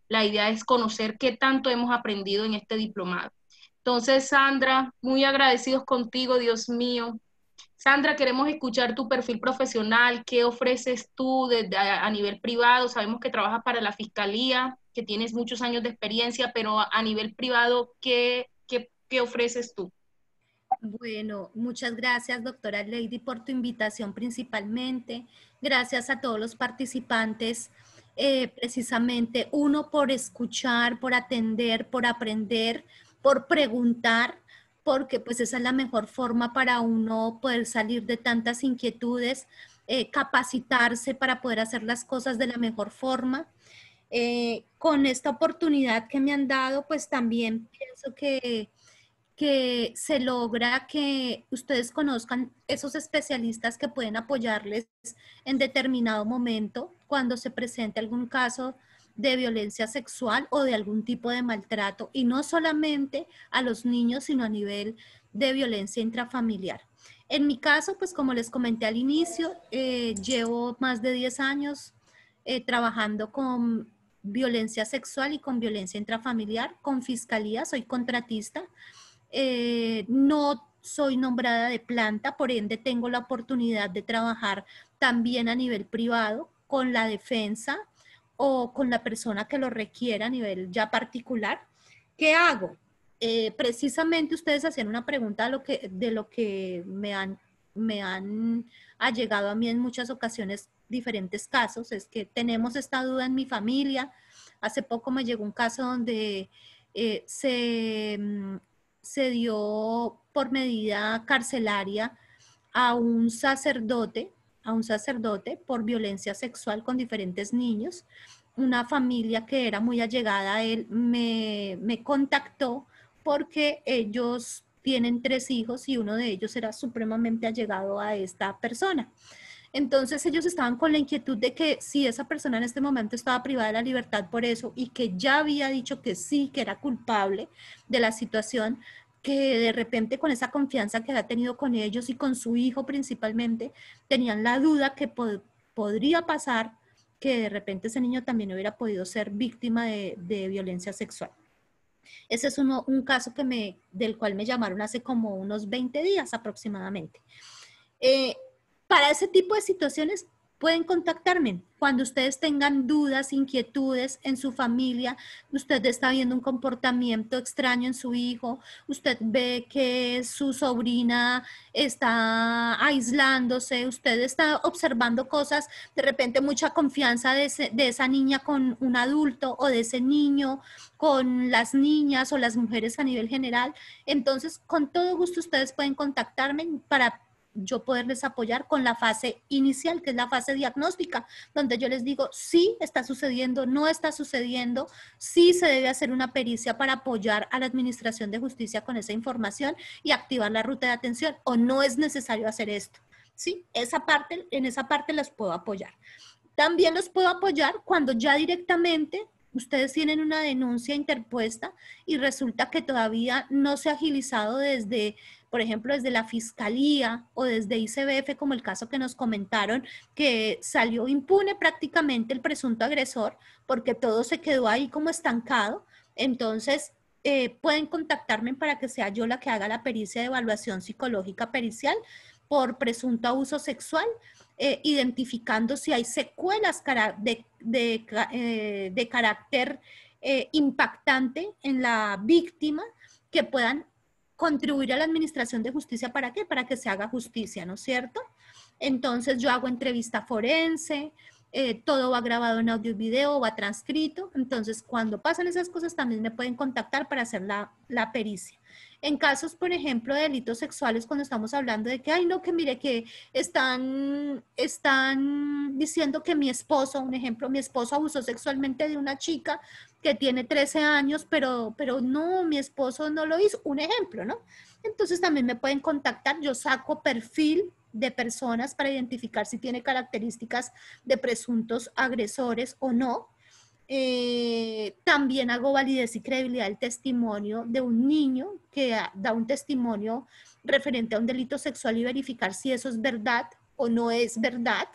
la idea es conocer qué tanto hemos aprendido en este diplomado. Entonces, Sandra, muy agradecidos contigo, Dios mío. Sandra, queremos escuchar tu perfil profesional, qué ofreces tú a nivel privado. Sabemos que trabajas para la Fiscalía, que tienes muchos años de experiencia, pero a nivel privado, ¿qué ofreces tú? Bueno, muchas gracias, doctora Lady, por tu invitación principalmente. Gracias a todos los participantes, precisamente, uno, por escuchar, por atender, por aprender, por preguntar, porque pues esa es la mejor forma para uno poder salir de tantas inquietudes, capacitarse para poder hacer las cosas de la mejor forma. Con esta oportunidad que me han dado, pues también pienso que se logra que ustedes conozcan esos especialistas que pueden apoyarles en determinado momento cuando se presente algún caso de violencia sexual o de algún tipo de maltrato, y no solamente a los niños, sino a nivel de violencia intrafamiliar. En mi caso, pues como les comenté al inicio, llevo más de 10 años trabajando con violencia sexual y con violencia intrafamiliar, con Fiscalía, soy contratista. No soy nombrada de planta, por ende tengo la oportunidad de trabajar también a nivel privado con la defensa o con la persona que lo requiera a nivel ya particular. ¿Qué hago? Precisamente ustedes hacían una pregunta de lo que me han allegado a mí en muchas ocasiones diferentes casos, es que tenemos esta duda en mi familia. Hace poco me llegó un caso donde se dio por medida carcelaria a un sacerdote por violencia sexual con diferentes niños. Una familia que era muy allegada a él me contactó porque ellos tienen 3 hijos y uno de ellos era supremamente allegado a esta persona. Entonces ellos estaban con la inquietud de que si esa persona en este momento estaba privada de la libertad por eso y que ya había dicho que sí, que era culpable de la situación, que de repente con esa confianza que había tenido con ellos y con su hijo principalmente, tenían la duda que podría pasar que de repente ese niño también hubiera podido ser víctima de violencia sexual. Ese es un caso del cual me llamaron hace como unos 20 días aproximadamente. Para ese tipo de situaciones pueden contactarme. Cuando ustedes tengan dudas, inquietudes en su familia, usted está viendo un comportamiento extraño en su hijo, usted ve que su sobrina está aislándose, usted está observando cosas, de repente mucha confianza de esa niña con un adulto o de ese niño con las niñas o las mujeres a nivel general. Entonces, con todo gusto ustedes pueden contactarme para yo poderles apoyar con la fase inicial, que es la fase diagnóstica, donde yo les digo, sí está sucediendo, no está sucediendo, sí se debe hacer una pericia para apoyar a la Administración de Justicia con esa información y activar la ruta de atención, o no es necesario hacer esto. ¿Sí? En esa parte los puedo apoyar. También los puedo apoyar cuando ya directamente ustedes tienen una denuncia interpuesta y resulta que todavía no se ha agilizado desde, por ejemplo, desde la Fiscalía o desde ICBF, como el caso que nos comentaron, que salió impune prácticamente el presunto agresor porque todo se quedó ahí como estancado. Entonces, pueden contactarme para que sea yo la que haga la pericia de evaluación psicológica pericial por presunto abuso sexual, identificando si hay secuelas de carácter impactante en la víctima que puedan contribuir a la administración de justicia. ¿Para qué? Para que se haga justicia, ¿no es cierto? Entonces yo hago entrevista forense, todo va grabado en audio y video, va transcrito. Entonces, cuando pasan esas cosas, también me pueden contactar para hacer la pericia. En casos, por ejemplo, de delitos sexuales, cuando estamos hablando de que, ay, no, que mire, que están diciendo que mi esposo, un ejemplo, mi esposo abusó sexualmente de una chica que tiene 13 años, pero no, mi esposo no lo hizo, un ejemplo, ¿no? Entonces también me pueden contactar, yo saco perfil de personas para identificar si tiene características de presuntos agresores o no. También hago validez y credibilidad del testimonio de un niño que da un testimonio referente a un delito sexual y verificar si eso es verdad o no es verdad.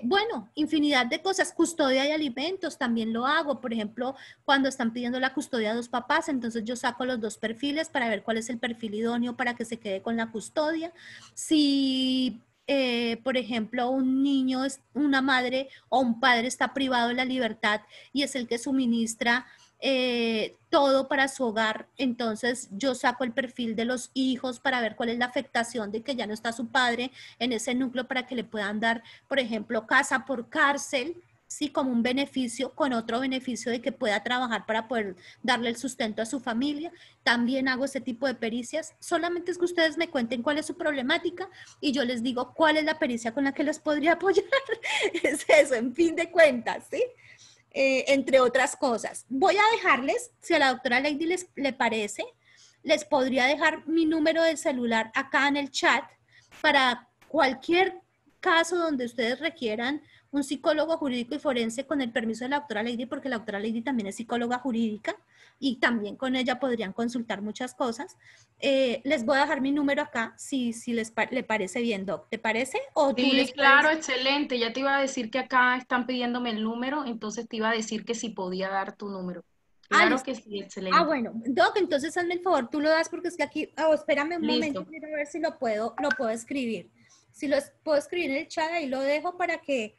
Bueno, infinidad de cosas, custodia y alimentos también lo hago, por ejemplo, cuando están pidiendo la custodia a dos papás, entonces yo saco los dos perfiles para ver cuál es el perfil idóneo para que se quede con la custodia. Si, por ejemplo, un niño, una madre o un padre está privado de la libertad y es el que suministra todo para su hogar, entonces yo saco el perfil de los hijos para ver cuál es la afectación de que ya no está su padre en ese núcleo para que le puedan dar, por ejemplo, casa por cárcel, sí, como un beneficio, con otro beneficio de que pueda trabajar para poder darle el sustento a su familia. También hago ese tipo de pericias. Solamente es que ustedes me cuenten cuál es su problemática y yo les digo cuál es la pericia con la que les podría apoyar. Es eso, en fin de cuentas, ¿sí? Entre otras cosas. Voy a dejarles, si a la doctora Lady le parece, les podría dejar mi número de celular acá en el chat para cualquier caso donde ustedes requieran un psicólogo jurídico y forense, con el permiso de la doctora Lady, porque la doctora Lady también es psicóloga jurídica y también con ella podrían consultar muchas cosas. Les voy a dejar mi número acá, si le parece bien, Doc. ¿Te parece? ¿O tú Sí, claro, excelente. Ya te iba a decir que acá están pidiéndome el número, entonces te iba a decir que si podía dar tu número. Claro que sí, excelente. Bueno, Doc, entonces hazme el favor, tú lo das porque es que aquí, espérame un momento, quiero ver si lo puedo escribir. Si lo puedo escribir en el chat, ahí lo dejo para que,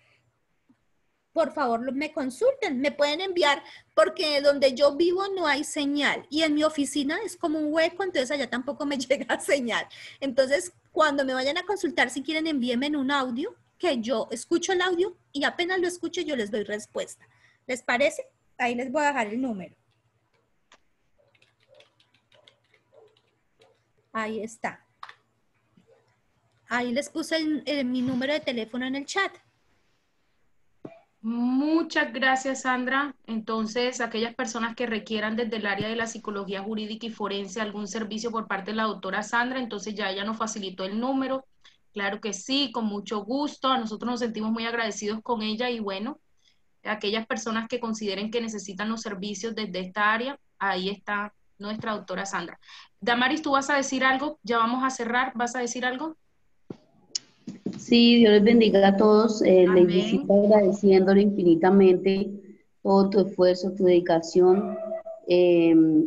por favor, me consulten, me pueden enviar, porque donde yo vivo no hay señal y en mi oficina es como un hueco, entonces allá tampoco me llega señal. Entonces, cuando me vayan a consultar, si quieren, envíenme en un audio, que yo escucho el audio y apenas lo escuche yo les doy respuesta. ¿Les parece? Ahí les voy a dejar el número. Ahí está. Ahí les puse mi número de teléfono en el chat. Muchas gracias, Sandra. Entonces, aquellas personas que requieran desde el área de la psicología jurídica y forense algún servicio por parte de la doctora Sandra, entonces ya ella nos facilitó el número. Claro que sí, con mucho gusto. A nosotros nos sentimos muy agradecidos con ella y bueno, aquellas personas que consideren que necesitan los servicios desde esta área, ahí está nuestra doctora Sandra. Damaris, ¿tú vas a decir algo? Ya vamos a cerrar. ¿Vas a decir algo? Sí, Dios les bendiga a todos. Lady, agradeciéndole infinitamente todo tu esfuerzo, tu dedicación.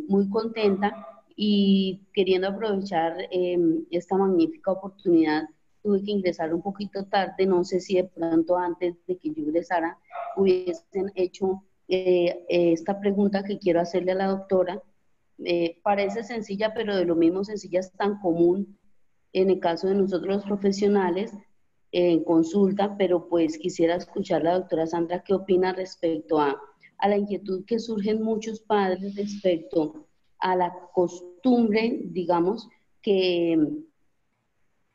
Muy contenta y queriendo aprovechar esta magnífica oportunidad. Tuve que ingresar un poquito tarde, no sé si de pronto antes de que yo ingresara hubiesen hecho esta pregunta que quiero hacerle a la doctora. Parece sencilla, pero de lo mismo sencilla es tan común en el caso de nosotros los profesionales en consulta, pero pues quisiera escuchar a la doctora Sandra qué opina respecto a la inquietud que surgen muchos padres respecto a la costumbre, digamos, que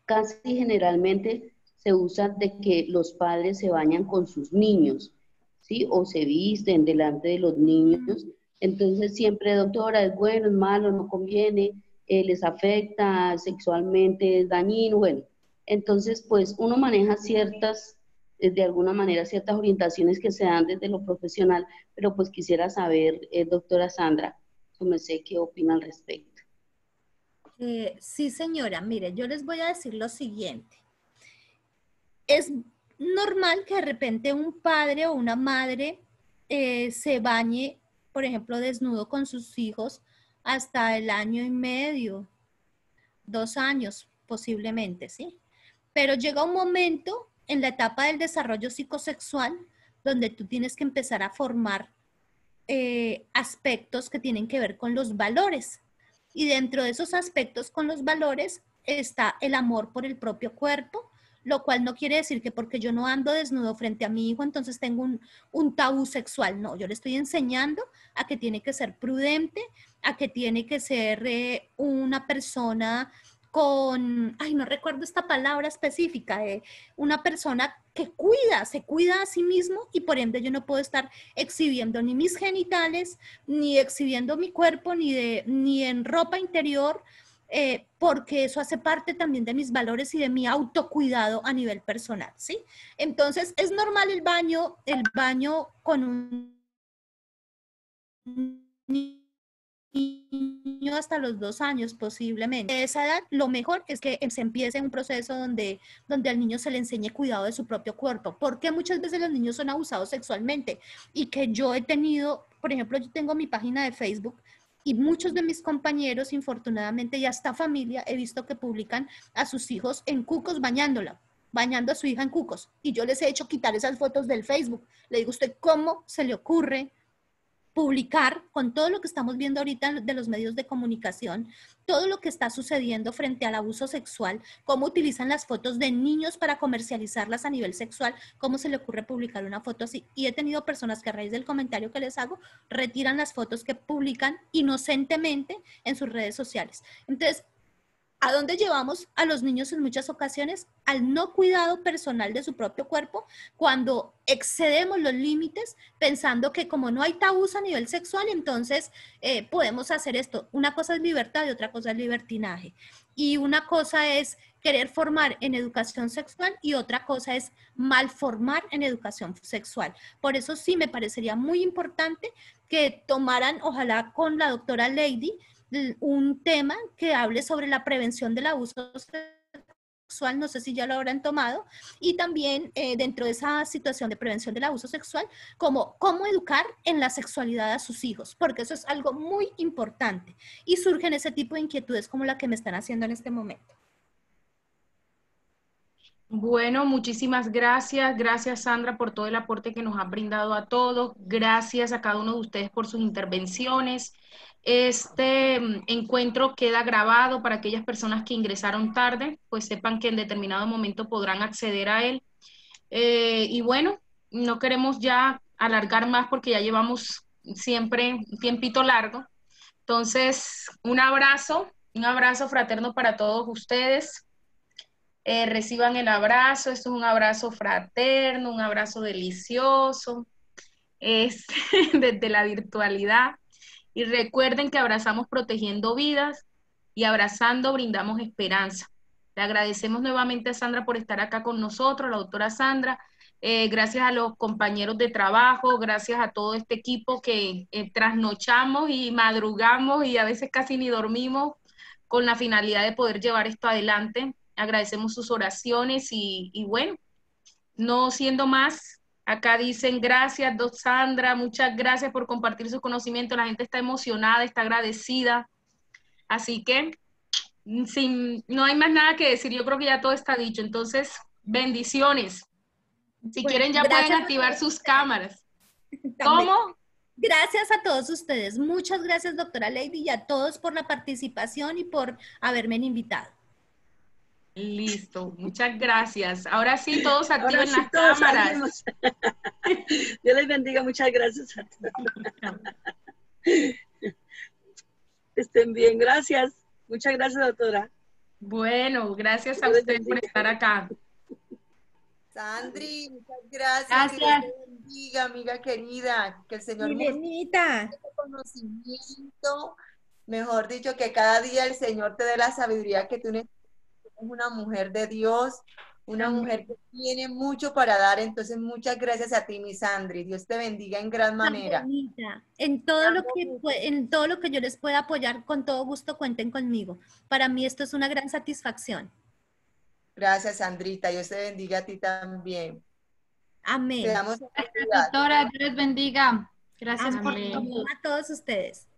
casi generalmente se usa de que los padres se bañan con sus niños, ¿sí? O se visten delante de los niños. Entonces siempre, doctora, es bueno, es malo, no conviene, les afecta sexualmente, es dañino, bueno. Entonces, pues uno maneja ciertas de alguna manera ciertas orientaciones que se dan desde lo profesional, pero pues quisiera saber, doctora Sandra, no sé qué opina al respecto. Sí, señora, mire, yo les voy a decir lo siguiente. Es normal que de repente un padre o una madre se bañe, por ejemplo, desnudo con sus hijos hasta el 1.5 años, 2 años posiblemente, ¿sí? Pero llega un momento en la etapa del desarrollo psicosexual donde tú tienes que empezar a formar aspectos que tienen que ver con los valores. Y dentro de esos aspectos con los valores está el amor por el propio cuerpo, lo cual no quiere decir que porque yo no ando desnudo frente a mi hijo, entonces tengo un tabú sexual. No, yo le estoy enseñando a que tiene que ser prudente, a que tiene que ser una persona con, ay, no recuerdo esta palabra específica, una persona que se cuida a sí mismo y por ende yo no puedo estar exhibiendo ni mis genitales, ni exhibiendo mi cuerpo, ni en ropa interior, porque eso hace parte también de mis valores y de mi autocuidado a nivel personal, ¿sí? Entonces, es normal el baño con un niño hasta los 2 años posiblemente. A esa edad, lo mejor es que se empiece un proceso donde al niño se le enseñe cuidado de su propio cuerpo, porque muchas veces los niños son abusados sexualmente y que yo he tenido, por ejemplo, yo tengo mi página de Facebook y muchos de mis compañeros, infortunadamente, y hasta familia, he visto que publican a sus hijos en cucos bañando a su hija en cucos. Y yo les he hecho quitar esas fotos del Facebook. Le digo, ¿usted cómo se le ocurre publicar con todo lo que estamos viendo ahorita de los medios de comunicación, todo lo que está sucediendo frente al abuso sexual, cómo utilizan las fotos de niños para comercializarlas a nivel sexual, cómo se le ocurre publicar una foto así? Y he tenido personas que a raíz del comentario que les hago, retiran las fotos que publican inocentemente en sus redes sociales. Entonces, ¿a dónde llevamos a los niños en muchas ocasiones? Al no cuidado personal de su propio cuerpo, cuando excedemos los límites pensando que como no hay tabús a nivel sexual, entonces podemos hacer esto. Una cosa es libertad y otra cosa es libertinaje. Y una cosa es querer formar en educación sexual y otra cosa es malformar en educación sexual. Por eso sí me parecería muy importante que tomaran, ojalá con la doctora Lady, un tema que hable sobre la prevención del abuso sexual, no sé si ya lo habrán tomado, y también dentro de esa situación de prevención del abuso sexual, cómo educar en la sexualidad a sus hijos, porque eso es algo muy importante y surgen ese tipo de inquietudes como la que me están haciendo en este momento. Bueno, muchísimas gracias. Gracias, Sandra, por todo el aporte que nos ha brindado a todos. Gracias a cada uno de ustedes por sus intervenciones. Este encuentro queda grabado para aquellas personas que ingresaron tarde, pues sepan que en determinado momento podrán acceder a él. Y bueno, no queremos ya alargar más porque ya llevamos siempre un tiempito largo. Entonces, un abrazo fraterno para todos ustedes. Reciban el abrazo, esto es un abrazo fraterno, un abrazo delicioso, desde la virtualidad. Y recuerden que abrazamos protegiendo vidas y abrazando brindamos esperanza. Le agradecemos nuevamente a Sandra por estar acá con nosotros, la doctora Sandra. Gracias a los compañeros de trabajo, gracias a todo este equipo que trasnochamos y madrugamos y a veces casi ni dormimos con la finalidad de poder llevar esto adelante. Agradecemos sus oraciones y bueno, no siendo más, acá dicen gracias, doc Sandra, muchas gracias por compartir su conocimiento. La gente está emocionada, está agradecida. Así que no hay más nada que decir, yo creo que ya todo está dicho. Entonces, bendiciones. Si quieren ya pueden activar sus cámaras. ¿Cómo? Gracias a todos ustedes. Muchas gracias, doctora Lady, y a todos por la participación y por haberme invitado. Listo, muchas gracias. Ahora sí, todos activen las cámaras. Dios les bendiga, muchas gracias a todos. Estén bien, gracias. Muchas gracias, doctora. Bueno, gracias a usted por estar acá. Sandri, muchas gracias. Que Dios te bendiga, amiga querida. Que el Señor Milenita, conocimiento, mejor dicho, que cada día el Señor te dé la sabiduría que tú necesitas. Es una mujer de Dios, Una Amén. mujer que tiene mucho para dar, entonces muchas gracias a ti, mi Sandri. Dios te bendiga en gran manera. Bonita. En todo en todo lo que yo les pueda apoyar, con todo gusto cuenten conmigo. Para mí esto es una gran satisfacción. Gracias, Sandrita. Dios te bendiga a ti también. Amén. Te damos Doctora, Dios les bendiga. Gracias por Amén. todo. A todos ustedes.